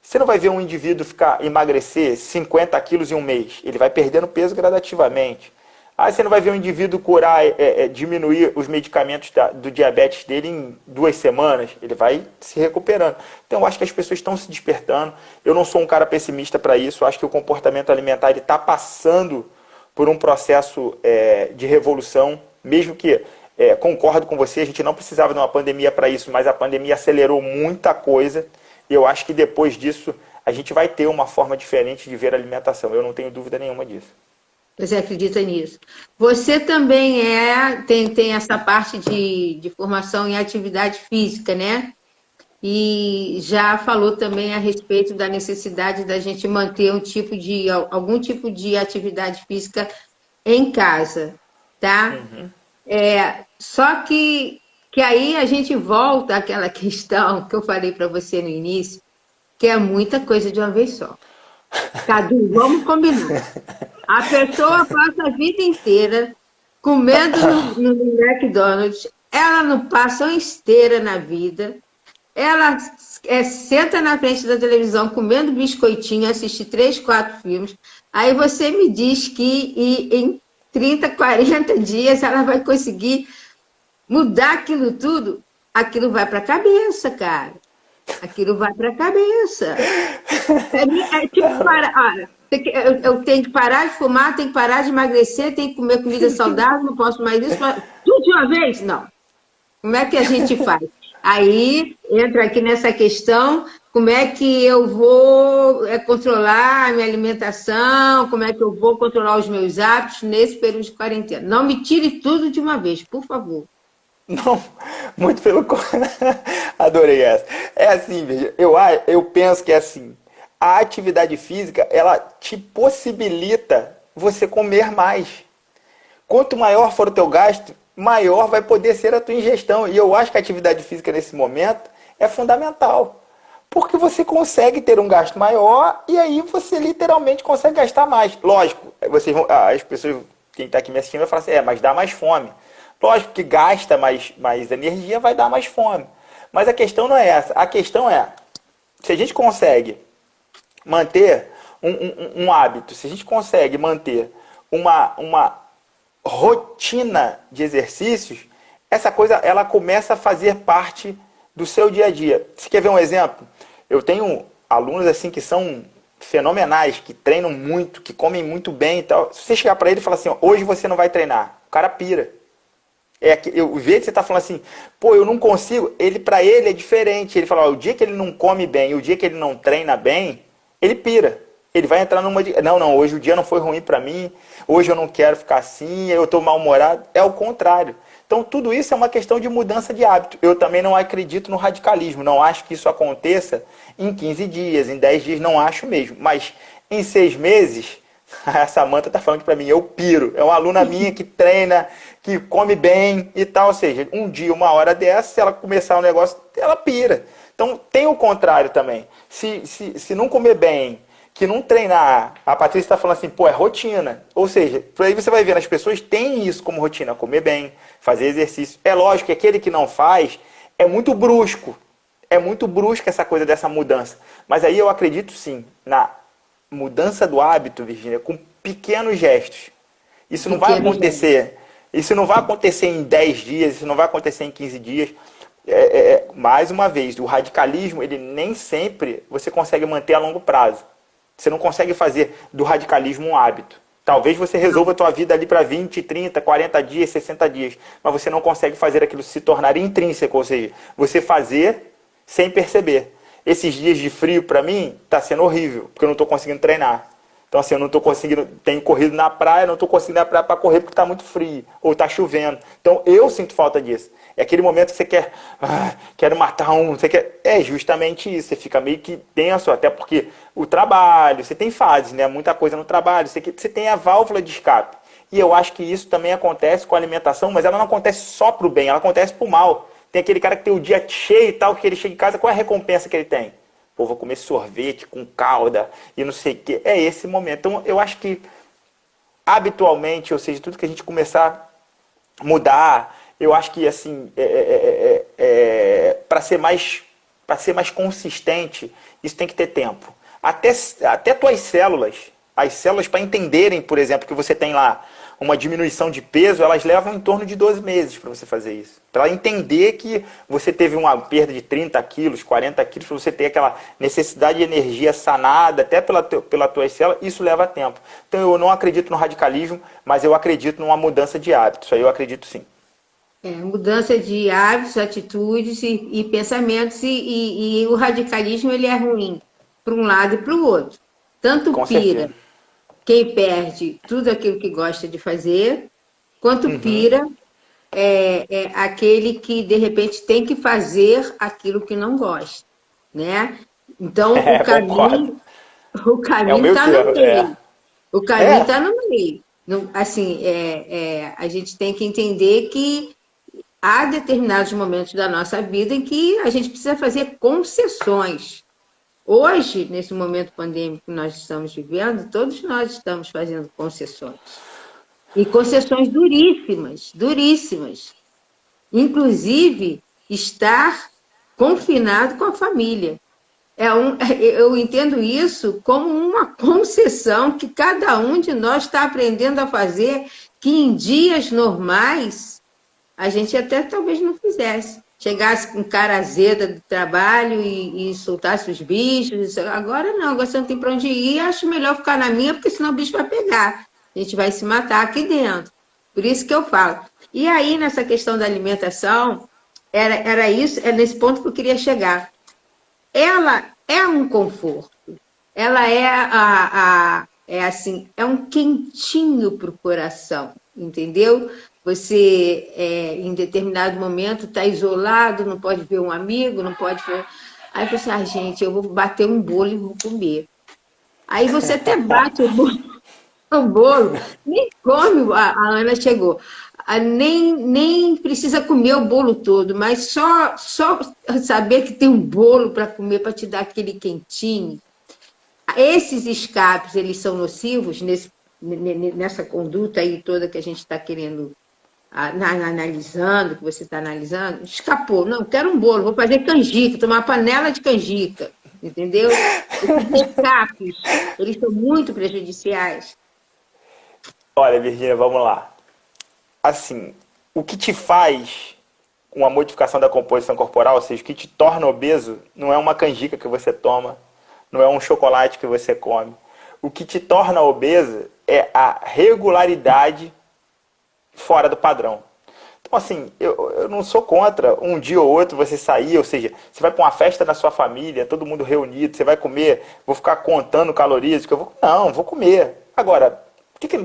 Você não vai ver um indivíduo emagrecer 50 quilos em um mês. Ele vai perdendo peso gradativamente. Aí você não vai ver um indivíduo curar, diminuir os medicamentos do diabetes dele em 2 semanas. Ele vai se recuperando. Então eu acho que as pessoas estão se despertando. Eu não sou um cara pessimista para isso. Eu acho que o comportamento alimentar está passando por um processo de revolução. Mesmo que, concordo com você, a gente não precisava de uma pandemia para isso, mas a pandemia acelerou muita coisa. E eu acho que depois disso a gente vai ter uma forma diferente de ver a alimentação. Eu não tenho dúvida nenhuma disso. Você acredita nisso? Você também tem essa parte de formação em atividade física, né? E já falou também a respeito da necessidade da gente manter algum tipo de atividade física em casa, tá? Uhum. Só que aí a gente volta àquela questão que eu falei para você no início, que é muita coisa de uma vez só. Cadu, vamos combinar. A pessoa passa a vida inteira comendo no McDonald's, ela não passa uma esteira na vida, ela senta na frente da televisão comendo biscoitinho, assiste 3, 4 filmes, aí você me diz que em 30, 40 dias ela vai conseguir mudar aquilo tudo, aquilo vai para a cabeça, cara. Aquilo vai para a cabeça. Tipo, eu tenho que parar de fumar, tenho que parar de emagrecer, tenho que comer comida saudável, não posso mais isso. Tudo de uma vez? Não. Como é que a gente faz? Aí entra aqui nessa questão, como é que eu vou controlar a minha alimentação, como é que eu vou controlar os meus hábitos nesse período de quarentena. Não me tire tudo de uma vez, por favor. Não, muito pelo contrário. Adorei essa. É assim, veja, eu penso que é assim. A atividade física, ela te possibilita você comer mais. Quanto maior for o teu gasto, maior vai poder ser a tua ingestão. E eu acho que a atividade física nesse momento é fundamental. Porque você consegue ter um gasto maior e aí você literalmente consegue gastar mais. Lógico, as pessoas, quem está aqui me assistindo vai falar assim, mas dá mais fome. Lógico que gasta mais energia, vai dar mais fome. Mas a questão não é essa. A questão é, se a gente consegue manter um hábito, se a gente consegue manter uma rotina de exercícios, essa coisa ela começa a fazer parte do seu dia a dia. Você quer ver um exemplo? Eu tenho alunos assim que são fenomenais, que treinam muito, que comem muito bem e tal. Se você chegar para ele e falar assim, hoje você não vai treinar, o cara pira. O jeito que você está falando assim, eu não consigo, para ele é diferente. Ele fala, o dia que ele não come bem, o dia que ele não treina bem, ele pira. Ele vai entrar numa de, não, hoje o dia não foi ruim para mim, hoje eu não quero ficar assim, eu estou mal-humorado. É o contrário. Então tudo isso é uma questão de mudança de hábito. Eu também não acredito no radicalismo, não acho que isso aconteça em 15 dias, em 10 dias, não acho mesmo. Mas em 6 meses, a Samanta está falando para mim, eu piro. É uma aluna minha que treina, que come bem e tal. Ou seja, um dia, uma hora dessa, se ela começar um negócio, ela pira. Então tem o contrário também. Se não comer bem, que não treinar, a Patrícia está falando assim, é rotina. Ou seja, por aí você vai vendo, as pessoas têm isso como rotina, comer bem, fazer exercício. É lógico que aquele que não faz é muito brusco. É muito brusca essa coisa dessa mudança. Mas aí eu acredito sim na mudança do hábito, Virgínia, com pequenos gestos. Isso não vai acontecer. Isso não vai acontecer em 10 dias, isso não vai acontecer em 15 dias. Mais uma vez, o radicalismo, ele nem sempre você consegue manter a longo prazo. Você não consegue fazer do radicalismo um hábito. Talvez você resolva a tua vida ali para 20, 30, 40 dias, 60 dias, mas você não consegue fazer aquilo se tornar intrínseco, ou seja, você fazer sem perceber. Esses dias de frio, para mim, está sendo horrível, porque eu não estou conseguindo treinar. Então, assim, eu não estou conseguindo, tenho corrido na praia, não estou conseguindo ir na praia para correr porque está muito frio, ou está chovendo. Então, eu sinto falta disso. É aquele momento que você quer, quero matar você quer... É justamente isso, você fica meio que tenso, até porque o trabalho, você tem fases, né? Muita coisa no trabalho, você tem a válvula de escape. E eu acho que isso também acontece com a alimentação, mas ela não acontece só para o bem, ela acontece para o mal. Tem aquele cara que tem o dia cheio e tal, que ele chega em casa, qual é a recompensa que ele tem? Vou comer sorvete com calda e não sei o quê. É esse momento. Então, eu acho que habitualmente, ou seja, tudo que a gente começar a mudar, eu acho que, assim, para para ser mais consistente, isso tem que ter tempo. Até tuas células, as células para entenderem, por exemplo, que você tem lá uma diminuição de peso, elas levam em torno de 12 meses para você fazer isso. Para ela entender que você teve uma perda de 30 quilos, 40 quilos, para você ter aquela necessidade de energia sanada, até pela tua célula, isso leva tempo. Então eu não acredito no radicalismo, mas eu acredito numa mudança de hábitos. Isso aí eu acredito sim. Mudança de hábitos, atitudes e pensamentos, e o radicalismo ele é ruim para um lado e para o outro. Tanto Com pira certeza. quem perde tudo aquilo que gosta de fazer, quanto pira aquele que de repente tem que fazer aquilo que não gosta, né? Então Concordo. o É o caminho meu está no termo. meio. O caminho É, está no meio. Assim, a gente tem que entender que há determinados momentos da nossa vida em que a gente precisa fazer concessões. Hoje, nesse momento pandêmico que nós estamos vivendo, todos nós estamos fazendo concessões. E concessões duríssimas, duríssimas. Inclusive, estar confinado com a família. Eu entendo isso como uma concessão que cada um de nós está aprendendo a fazer, que em dias normais a gente até talvez não fizesse. Chegasse com cara azeda do trabalho e soltasse os bichos. Agora não, agora você não tem para onde ir, acho melhor ficar na minha, porque senão o bicho vai pegar. A gente vai se matar aqui dentro. Por isso que eu falo. E aí, nessa questão da alimentação, era isso, é nesse ponto que eu queria chegar. Ela é um conforto. Ela é assim, é um quentinho para o coração, entendeu? Você, em determinado momento, está isolado, não pode ver um amigo, não pode ver. Aí você, gente, eu vou bater um bolo e vou comer. Aí você até bate o bolo, nem come, a Ana chegou. Nem precisa comer o bolo todo, mas só saber que tem um bolo para comer, para te dar aquele quentinho. Esses escapes, eles são nocivos nessa conduta aí toda que a gente está querendo analisando, que você está analisando. Escapou, não, quero um bolo, vou fazer canjica, tomar uma panela de canjica, entendeu? Esses escapes, eles são muito prejudiciais. olha, Virgínia, vamos lá. Assim, o que te faz uma modificação da composição corporal, ou seja, o que te torna obeso, não é uma canjica que você toma, não é um chocolate que você come. O que te torna obesa é a regularidade fora do padrão. Então, assim, eu não sou contra um dia ou outro você sair, ou seja, você vai para uma festa na sua família, todo mundo reunido, você vai comer, vou ficar contando calorias, não, vou comer. Agora,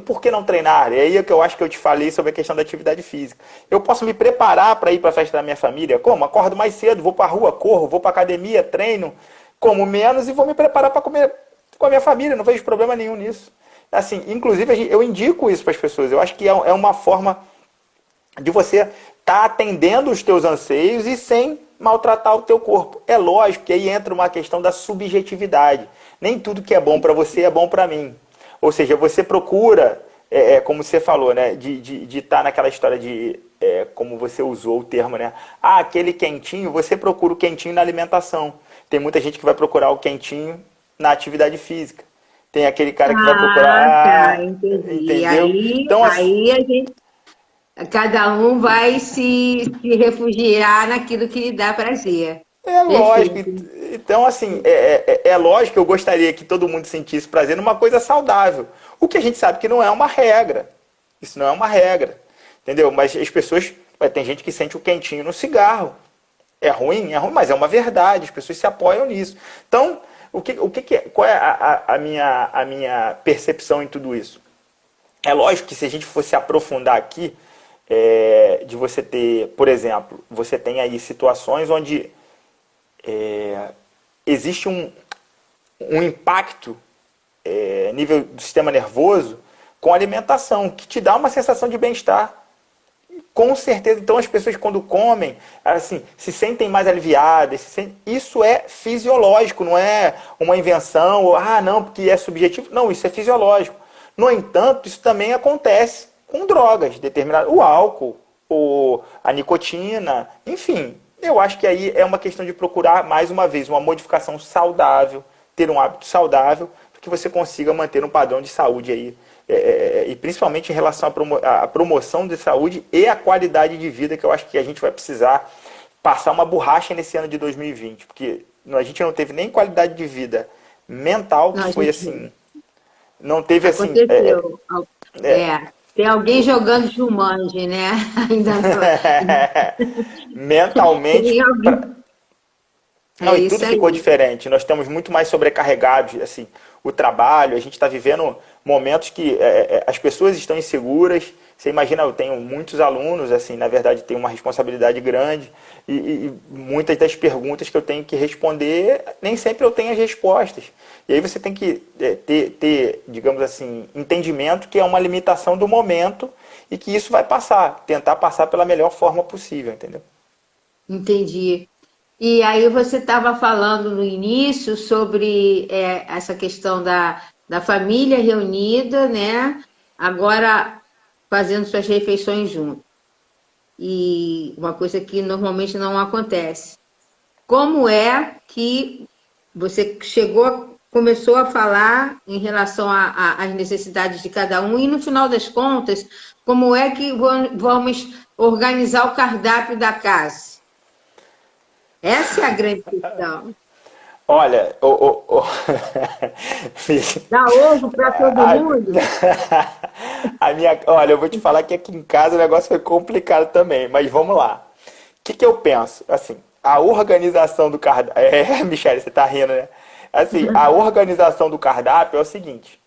por que não treinar? É aí que eu acho que eu te falei sobre a questão da atividade física. Eu posso me preparar para ir para a festa da minha família. Como? Acordo mais cedo, vou para a rua, corro, vou para a academia, treino, como menos e vou me preparar para comer com a minha família. Não vejo problema nenhum nisso. Assim, inclusive, eu indico isso para as pessoas. Eu acho que é uma forma de você estar atendendo os teus anseios e sem maltratar o teu corpo. É lógico que aí entra uma questão da subjetividade. Nem tudo que é bom para você é bom para mim. Ou seja, você procura, como você falou, né, de estar naquela história de, como você usou o termo, né, aquele quentinho, você procura o quentinho na alimentação. Tem muita gente que vai procurar o quentinho na atividade física. Tem aquele cara que vai procurar... Tá, entendi. Entendeu? Então, Aí a gente, cada um vai se refugiar naquilo que lhe dá prazer. é lógico. Perfeito. Então, assim, é lógico que eu gostaria que todo mundo sentisse prazer numa coisa saudável. O que a gente sabe que não é uma regra. Isso não é uma regra. Entendeu? Mas as pessoas... Tem gente que sente o quentinho no cigarro. É ruim, mas é uma verdade. As pessoas se apoiam nisso. Então, qual é a minha percepção em tudo isso? É lógico que se a gente fosse aprofundar aqui, de você ter, por exemplo, você tem aí situações onde existe um impacto nível do sistema nervoso com a alimentação, que te dá uma sensação de bem-estar. Com certeza. Então as pessoas quando comem, assim, se sentem mais aliviadas. Isso é fisiológico, não é uma invenção, ou, não, porque é subjetivo. Não, isso é fisiológico. No entanto, isso também acontece com drogas determinadas. O álcool, ou a nicotina, enfim. Eu acho que aí é uma questão de procurar, mais uma vez, uma modificação saudável, ter um hábito saudável, para que você consiga manter um padrão de saúde aí, e principalmente em relação à promoção de saúde e à qualidade de vida, que eu acho que a gente vai precisar passar uma borracha nesse ano de 2020, porque a gente não teve nem qualidade de vida mental, que Não, foi assim, não teve assim, aconteceu. Tem alguém jogando Jumanji, né? Ainda mentalmente. tem alguém. Não, É e isso tudo ficou aí. diferente. Nós estamos muito mais sobrecarregados, assim, o trabalho. A gente está vivendo momentos que as pessoas estão inseguras. Você imagina, eu tenho muitos alunos, assim, na verdade, tenho uma responsabilidade grande e muitas das perguntas que eu tenho que responder, nem sempre eu tenho as respostas. E aí você tem que ter, digamos assim, entendimento que é uma limitação do momento e que isso vai passar, tentar passar pela melhor forma possível, entendeu? Entendi. E aí você estava falando no início sobre essa questão da família reunida, né? Agora fazendo suas refeições juntos. E uma coisa que normalmente não acontece. Como é que você começou a falar em relação às necessidades de cada um e no final das contas, como é que vamos organizar o cardápio da casa? Essa é a grande questão. Olha, Dá ovo para todo a, mundo? olha, eu vou te falar que aqui em casa o negócio foi complicado também, mas vamos lá. O que eu penso? Assim, a organização do cardápio. Michele, você tá rindo, né? Assim, a organização do cardápio é o seguinte: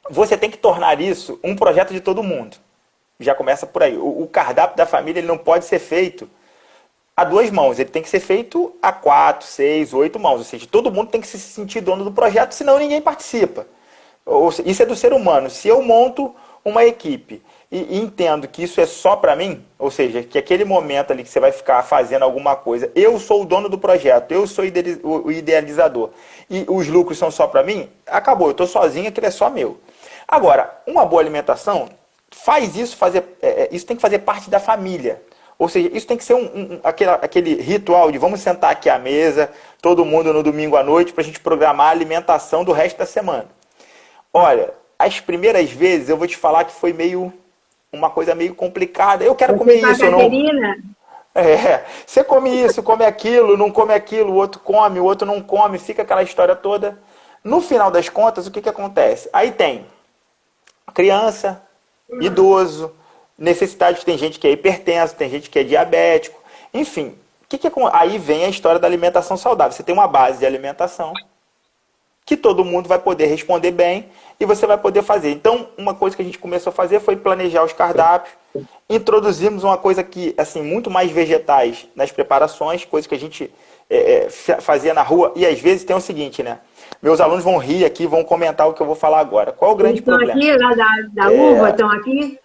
você tem que tornar isso um projeto de todo mundo. Já começa por aí. O cardápio da família ele não pode ser feito a duas mãos, ele tem que ser feito a 4, 6, 8 mãos. Ou seja, todo mundo tem que se sentir dono do projeto, senão ninguém participa. Isso é do ser humano. Se eu monto uma equipe e entendo que isso é só para mim, ou seja, que aquele momento ali que você vai ficar fazendo alguma coisa, eu sou o dono do projeto, eu sou o idealizador, e os lucros são só para mim, acabou, eu estou sozinho, aquilo é só meu. Agora, uma boa alimentação faz isso, isso tem que fazer parte da família. Ou seja, isso tem que ser aquele ritual de vamos sentar aqui à mesa, todo mundo no domingo à noite, para a gente programar a alimentação do resto da semana. Olha, as primeiras vezes eu vou te falar que foi uma coisa meio complicada. Eu quero comer isso, eu não. Você come isso, come aquilo, não come aquilo, o outro come, o outro não come, fica aquela história toda. No final das contas, o que acontece? Aí tem criança, idoso, necessidade, tem gente que é hipertenso, tem gente que é diabético, enfim. Aí vem a história da alimentação saudável. Você tem uma base de alimentação que todo mundo vai poder responder bem e você vai poder fazer. Então, uma coisa que a gente começou a fazer foi planejar os cardápios. Introduzimos uma coisa que, assim, muito mais vegetais nas preparações, coisa que a gente fazia na rua. E às vezes tem o seguinte, né? Meus alunos vão rir aqui, vão comentar o que eu vou falar agora. Qual é o grande problema? Estão aqui, lá da uva, estão aqui?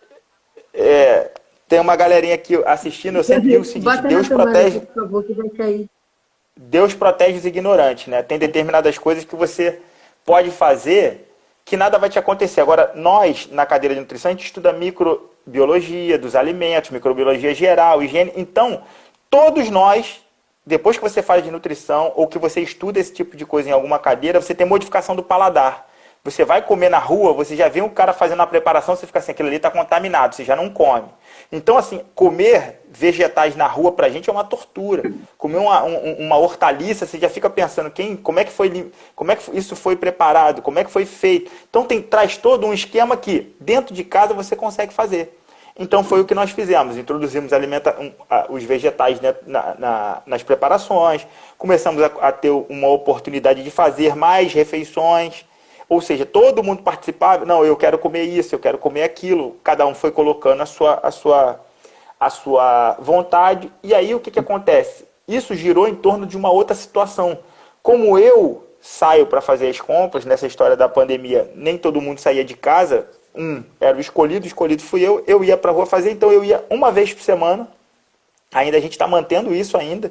Tem uma galerinha aqui assistindo, eu sempre digo o seguinte, Deus protege, por favor, que vai cair. Deus protege os ignorantes, né? Tem determinadas coisas que você pode fazer que nada vai te acontecer. Agora, nós, na cadeira de nutrição, a gente estuda microbiologia dos alimentos, microbiologia geral, higiene. Então, todos nós, depois que você faz de nutrição ou que você estuda esse tipo de coisa em alguma cadeira, você tem modificação do paladar. Você vai comer na rua, você já vê um cara fazendo a preparação, você fica assim, aquilo ali está contaminado, você já não come. Então, assim, comer vegetais na rua pra gente é uma tortura. Comer uma hortaliça, você já fica pensando como é que isso foi preparado, como é que foi feito. Então, traz todo um esquema que dentro de casa você consegue fazer. Então, foi o que nós fizemos. Introduzimos os vegetais, né, nas preparações, começamos a ter uma oportunidade de fazer mais refeições. Ou seja, todo mundo participava, não, eu quero comer isso, eu quero comer aquilo, cada um foi colocando a sua vontade, e aí o que acontece? Isso girou em torno de uma outra situação. Como eu saio para fazer as compras, nessa história da pandemia, nem todo mundo saía de casa, era o escolhido fui eu ia para a rua fazer, então eu ia uma vez por semana, ainda a gente está mantendo isso ainda,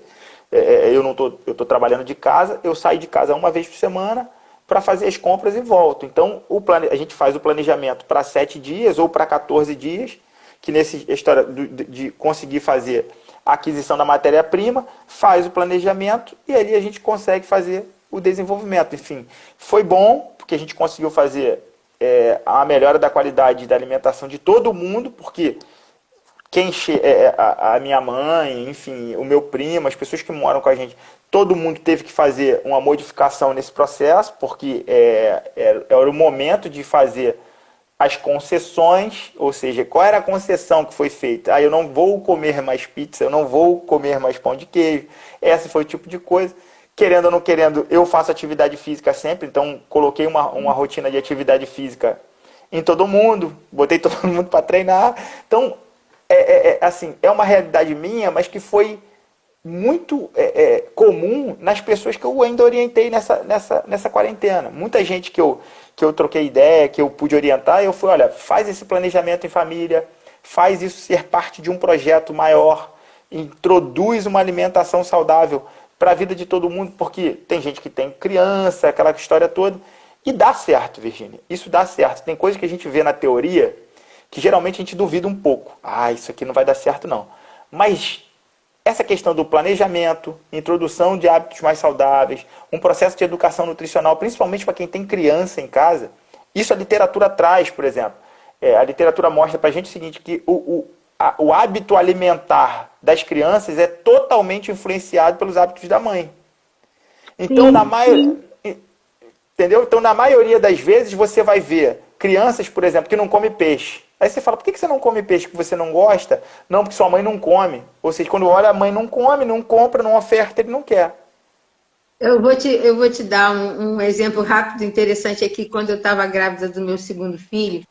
eu estou trabalhando de casa, eu saio de casa uma vez por semana, para fazer as compras e volto. Então, a gente faz o planejamento para 7 dias ou para 14 dias, que nessa história de conseguir fazer a aquisição da matéria-prima, faz o planejamento e ali a gente consegue fazer o desenvolvimento. Enfim, foi bom, porque a gente conseguiu fazer a melhora da qualidade da alimentação de todo mundo, porque a minha mãe, enfim, o meu primo, as pessoas que moram com a gente, todo mundo teve que fazer uma modificação nesse processo, porque era o momento de fazer as concessões, ou seja, qual era a concessão que foi feita? Eu não vou comer mais pizza, eu não vou comer mais pão de queijo. Esse foi o tipo de coisa. Querendo ou não querendo, eu faço atividade física sempre, então coloquei uma rotina de atividade física em todo mundo, botei todo mundo para treinar. Então, assim, é uma realidade minha, mas que foi muito comum nas pessoas que eu ainda orientei nessa quarentena. Muita gente que eu troquei ideia, que eu pude orientar, eu fui, olha, faz esse planejamento em família, faz isso ser parte de um projeto maior, introduz uma alimentação saudável para a vida de todo mundo, porque tem gente que tem criança, aquela história toda, e dá certo, Virgínia, isso dá certo. Tem coisas que a gente vê na teoria que geralmente a gente duvida um pouco. Isso aqui não vai dar certo não. Mas essa questão do planejamento, introdução de hábitos mais saudáveis, um processo de educação nutricional, principalmente para quem tem criança em casa, isso a literatura traz, por exemplo. A literatura mostra para a gente o seguinte, que o hábito alimentar das crianças é totalmente influenciado pelos hábitos da mãe. Então, entendeu? Então, na maioria das vezes, você vai ver crianças, por exemplo, que não comem peixe. Aí você fala, por que você não come peixe? Porque você não gosta? Não, porque sua mãe não come. Ou seja, quando olha, a mãe não come, não compra, não oferta, ele não quer. Eu vou te dar um exemplo rápido, interessante aqui. Quando eu estava grávida do meu segundo filho,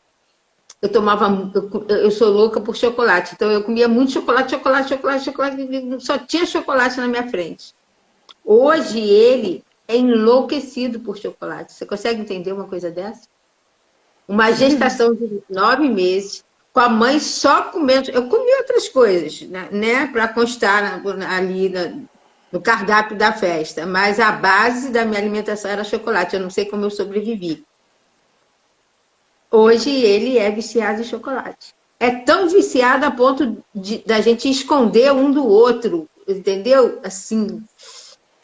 eu sou louca por chocolate. Então, eu comia muito chocolate, só tinha chocolate na minha frente. Hoje, ele é enlouquecido por chocolate. Você consegue entender uma coisa dessa? Uma gestação de 9 meses, com a mãe só comendo. Eu comi outras coisas, né? Para constar ali no cardápio da festa. Mas a base da minha alimentação era chocolate. Eu não sei como eu sobrevivi. Hoje ele é viciado em chocolate. É tão viciado a ponto da gente esconder um do outro. Entendeu? Assim.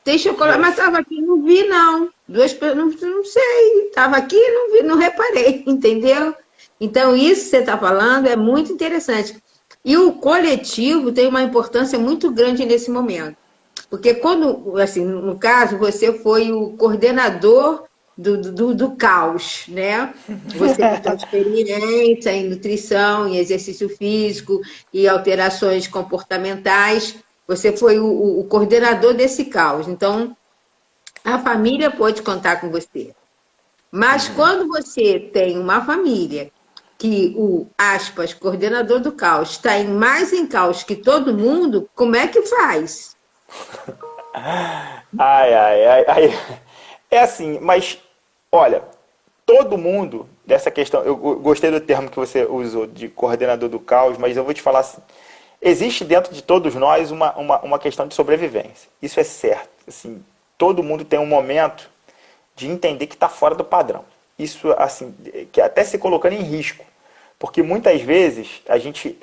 Tem chocolate, mas estava aqui, não vi, não. Não sei, estava aqui, não vi, não reparei, entendeu? Então, isso que você está falando é muito interessante. E o coletivo tem uma importância muito grande nesse momento. Porque quando, assim, no caso, você foi o coordenador do caos, né? Você com sua experiência em nutrição, em exercício físico e alterações comportamentais. Você foi o coordenador desse caos. Então, a família pode contar com você. Mas quando você tem uma família que o, aspas, coordenador do caos está mais em caos que todo mundo, como é que faz? Ai. É assim, mas, olha, todo mundo, dessa questão, eu gostei do termo que você usou de coordenador do caos, mas eu vou te falar assim, existe dentro de todos nós uma questão de sobrevivência. Isso é certo. Assim, todo mundo tem um momento de entender que está fora do padrão. Isso, assim, que até se colocando em risco. Porque muitas vezes, a gente...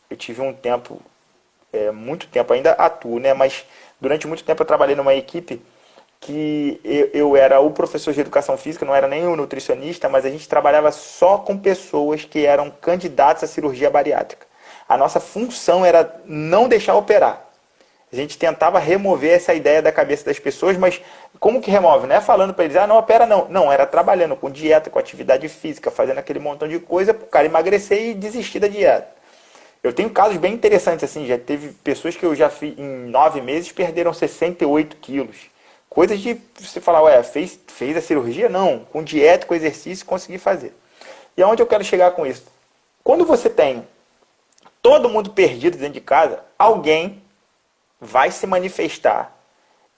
eu tive um tempo, muito tempo, ainda atuo, né? Mas durante muito tempo eu trabalhei numa equipe que eu era o professor de educação física, não era nem o nutricionista, mas a gente trabalhava só com pessoas que eram candidatos à cirurgia bariátrica. A nossa função era não deixar operar. A gente tentava remover essa ideia da cabeça das pessoas, mas como que remove? Não é falando para eles, não opera não. Não, era trabalhando com dieta, com atividade física, fazendo aquele montão de coisa para o cara emagrecer e desistir da dieta. Eu tenho casos bem interessantes, assim, já teve pessoas que eu já fiz em 9 meses perderam 68 quilos. Coisas de você falar, fez a cirurgia? Não, com dieta, com exercício, consegui fazer. E aonde eu quero chegar com isso? Quando você tem todo mundo perdido dentro de casa, alguém vai se manifestar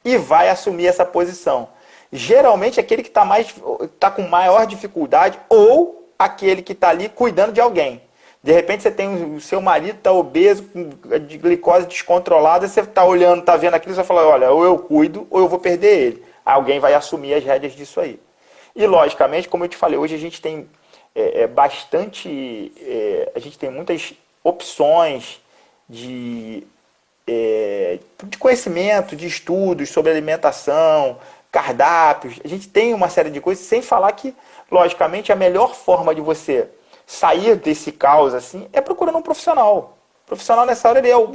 e vai assumir essa posição. Geralmente aquele que está com maior dificuldade ou aquele que está ali cuidando de alguém. De repente você tem o seu marido está obeso, com de glicose descontrolada, você está olhando, está vendo aquilo, você fala, olha, ou eu cuido ou eu vou perder ele. Alguém vai assumir as rédeas disso aí. E logicamente, como eu te falei, hoje a gente tem a gente tem muitas opções de de conhecimento, de estudos sobre alimentação, cardápios. A gente tem uma série de coisas, sem falar que, logicamente, a melhor forma de você sair desse caos assim é procurando um profissional. O profissional nessa hora ele é o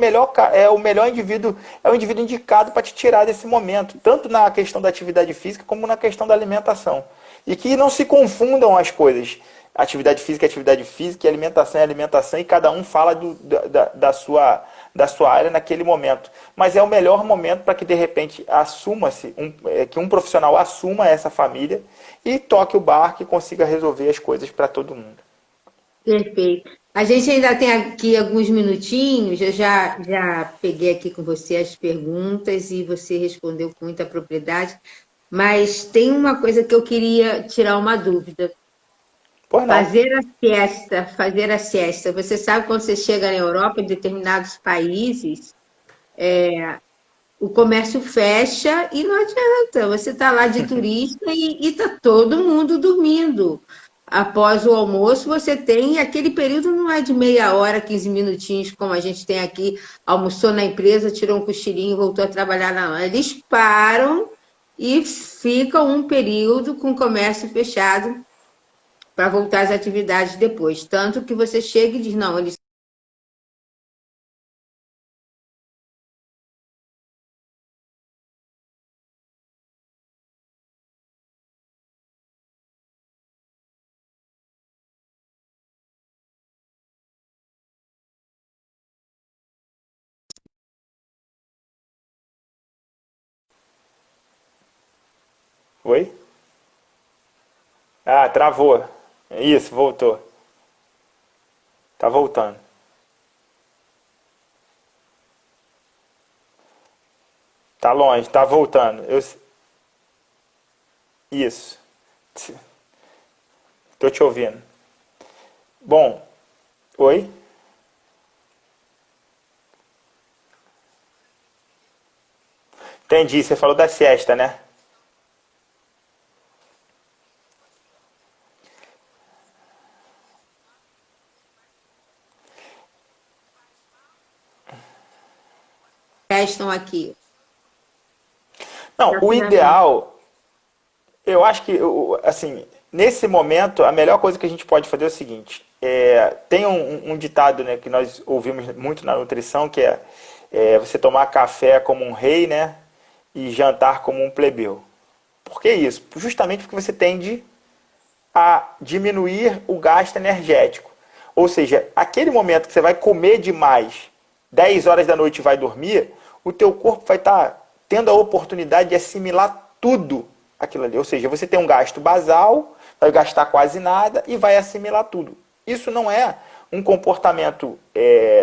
melhor indivíduo, é o indivíduo indicado para te tirar desse momento, tanto na questão da atividade física como na questão da alimentação. E que não se confundam as coisas. Atividade física e alimentação é alimentação, e cada um fala da sua área naquele momento. Mas é o melhor momento para que, de repente, que um profissional assuma essa família e toque o barco e consiga resolver as coisas para todo mundo. Perfeito. A gente ainda tem aqui alguns minutinhos, eu já peguei aqui com você as perguntas e você respondeu com muita propriedade, mas tem uma coisa que eu queria tirar uma dúvida. Pois não. Fazer a siesta. Você sabe quando você chega na Europa, em determinados países, o comércio fecha e não adianta. Você está lá de turista e está todo mundo dormindo. Após o almoço, você tem aquele período, não é de meia hora, 15 minutinhos, como a gente tem aqui, almoçou na empresa, tirou um cochilinho, voltou a trabalhar na. Eles param e ficam um período com o comércio fechado para voltar às atividades depois. Tanto que você chega e diz, não, eles Oi? Ah, travou. Isso, voltou. Tá voltando. Tá longe, tá voltando. Isso. Tô te ouvindo. Bom, oi? Entendi, você falou da siesta, né? estão aqui. Não, o ideal, eu acho que, assim, nesse momento, a melhor coisa que a gente pode fazer é o seguinte: tem um ditado, né, que nós ouvimos muito na nutrição, que é você tomar café como um rei, né, e jantar como um plebeu. Por que isso? Justamente porque você tende a diminuir o gasto energético. Ou seja, aquele momento que você vai comer demais, 10 horas da noite e vai dormir, o teu corpo vai estar tendo a oportunidade de assimilar tudo aquilo ali. Ou seja, você tem um gasto basal, vai gastar quase nada e vai assimilar tudo. Isso não é um comportamento,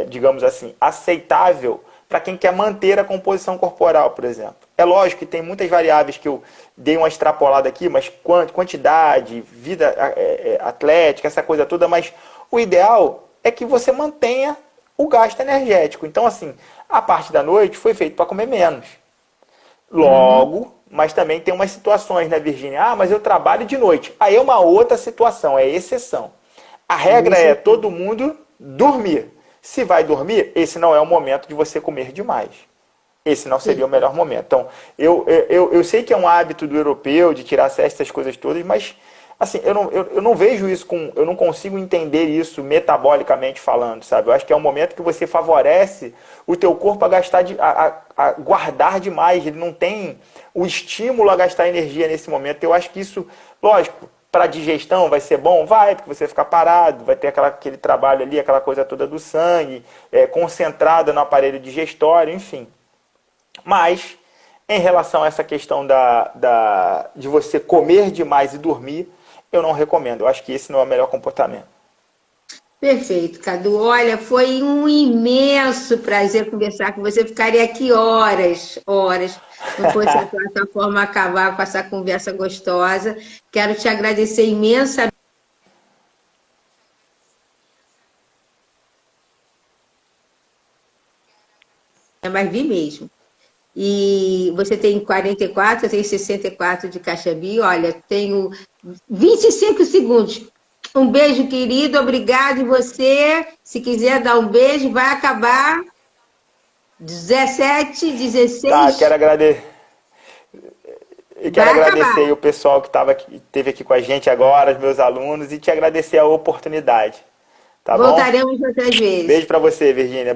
digamos assim, aceitável para quem quer manter a composição corporal, por exemplo. É lógico que tem muitas variáveis que eu dei uma extrapolada aqui, mas quantidade, vida atlética, essa coisa toda, mas o ideal é que você mantenha o gasto energético. Então, assim, a parte da noite foi feita para comer menos. Logo, mas também tem umas situações, né, Virgínia? Ah, mas eu trabalho de noite. Aí é uma outra situação, é exceção. A regra é todo mundo dormir. Se vai dormir, esse não é o momento de você comer demais. Esse não seria o melhor momento. Então, eu sei que é um hábito do europeu de tirar essas coisas todas, mas assim, eu não vejo isso eu não consigo entender isso metabolicamente falando, sabe? Eu acho que é um momento que você favorece o teu corpo a gastar, a guardar demais. Ele não tem o estímulo a gastar energia nesse momento. Eu acho que isso, lógico, para a digestão vai ser bom? Vai, porque você vai ficar parado, vai ter aquele trabalho ali, aquela coisa toda do sangue, concentrada no aparelho digestório, enfim. Mas, em relação a essa questão de você comer demais e dormir, eu não recomendo. Eu acho que esse não é o melhor comportamento. Perfeito, Cadu. Olha, foi um imenso prazer conversar com você. Ficaria aqui horas, horas. Não fosse a plataforma acabar com essa conversa gostosa. Quero te agradecer imensamente. Mas vi mesmo. E você tem 44, eu tenho 64 de Caxambi. Olha, tenho 25 segundos. Um beijo, querido. Obrigado. E você, se quiser dar um beijo, vai acabar 17, 16. Tá, quero agradecer. Eu quero Vai agradecer acabar. aí o pessoal que esteve aqui com a gente agora, os meus alunos, e te agradecer a oportunidade. Tá bom? Voltaremos outras vezes. Beijo pra você, Virgínia.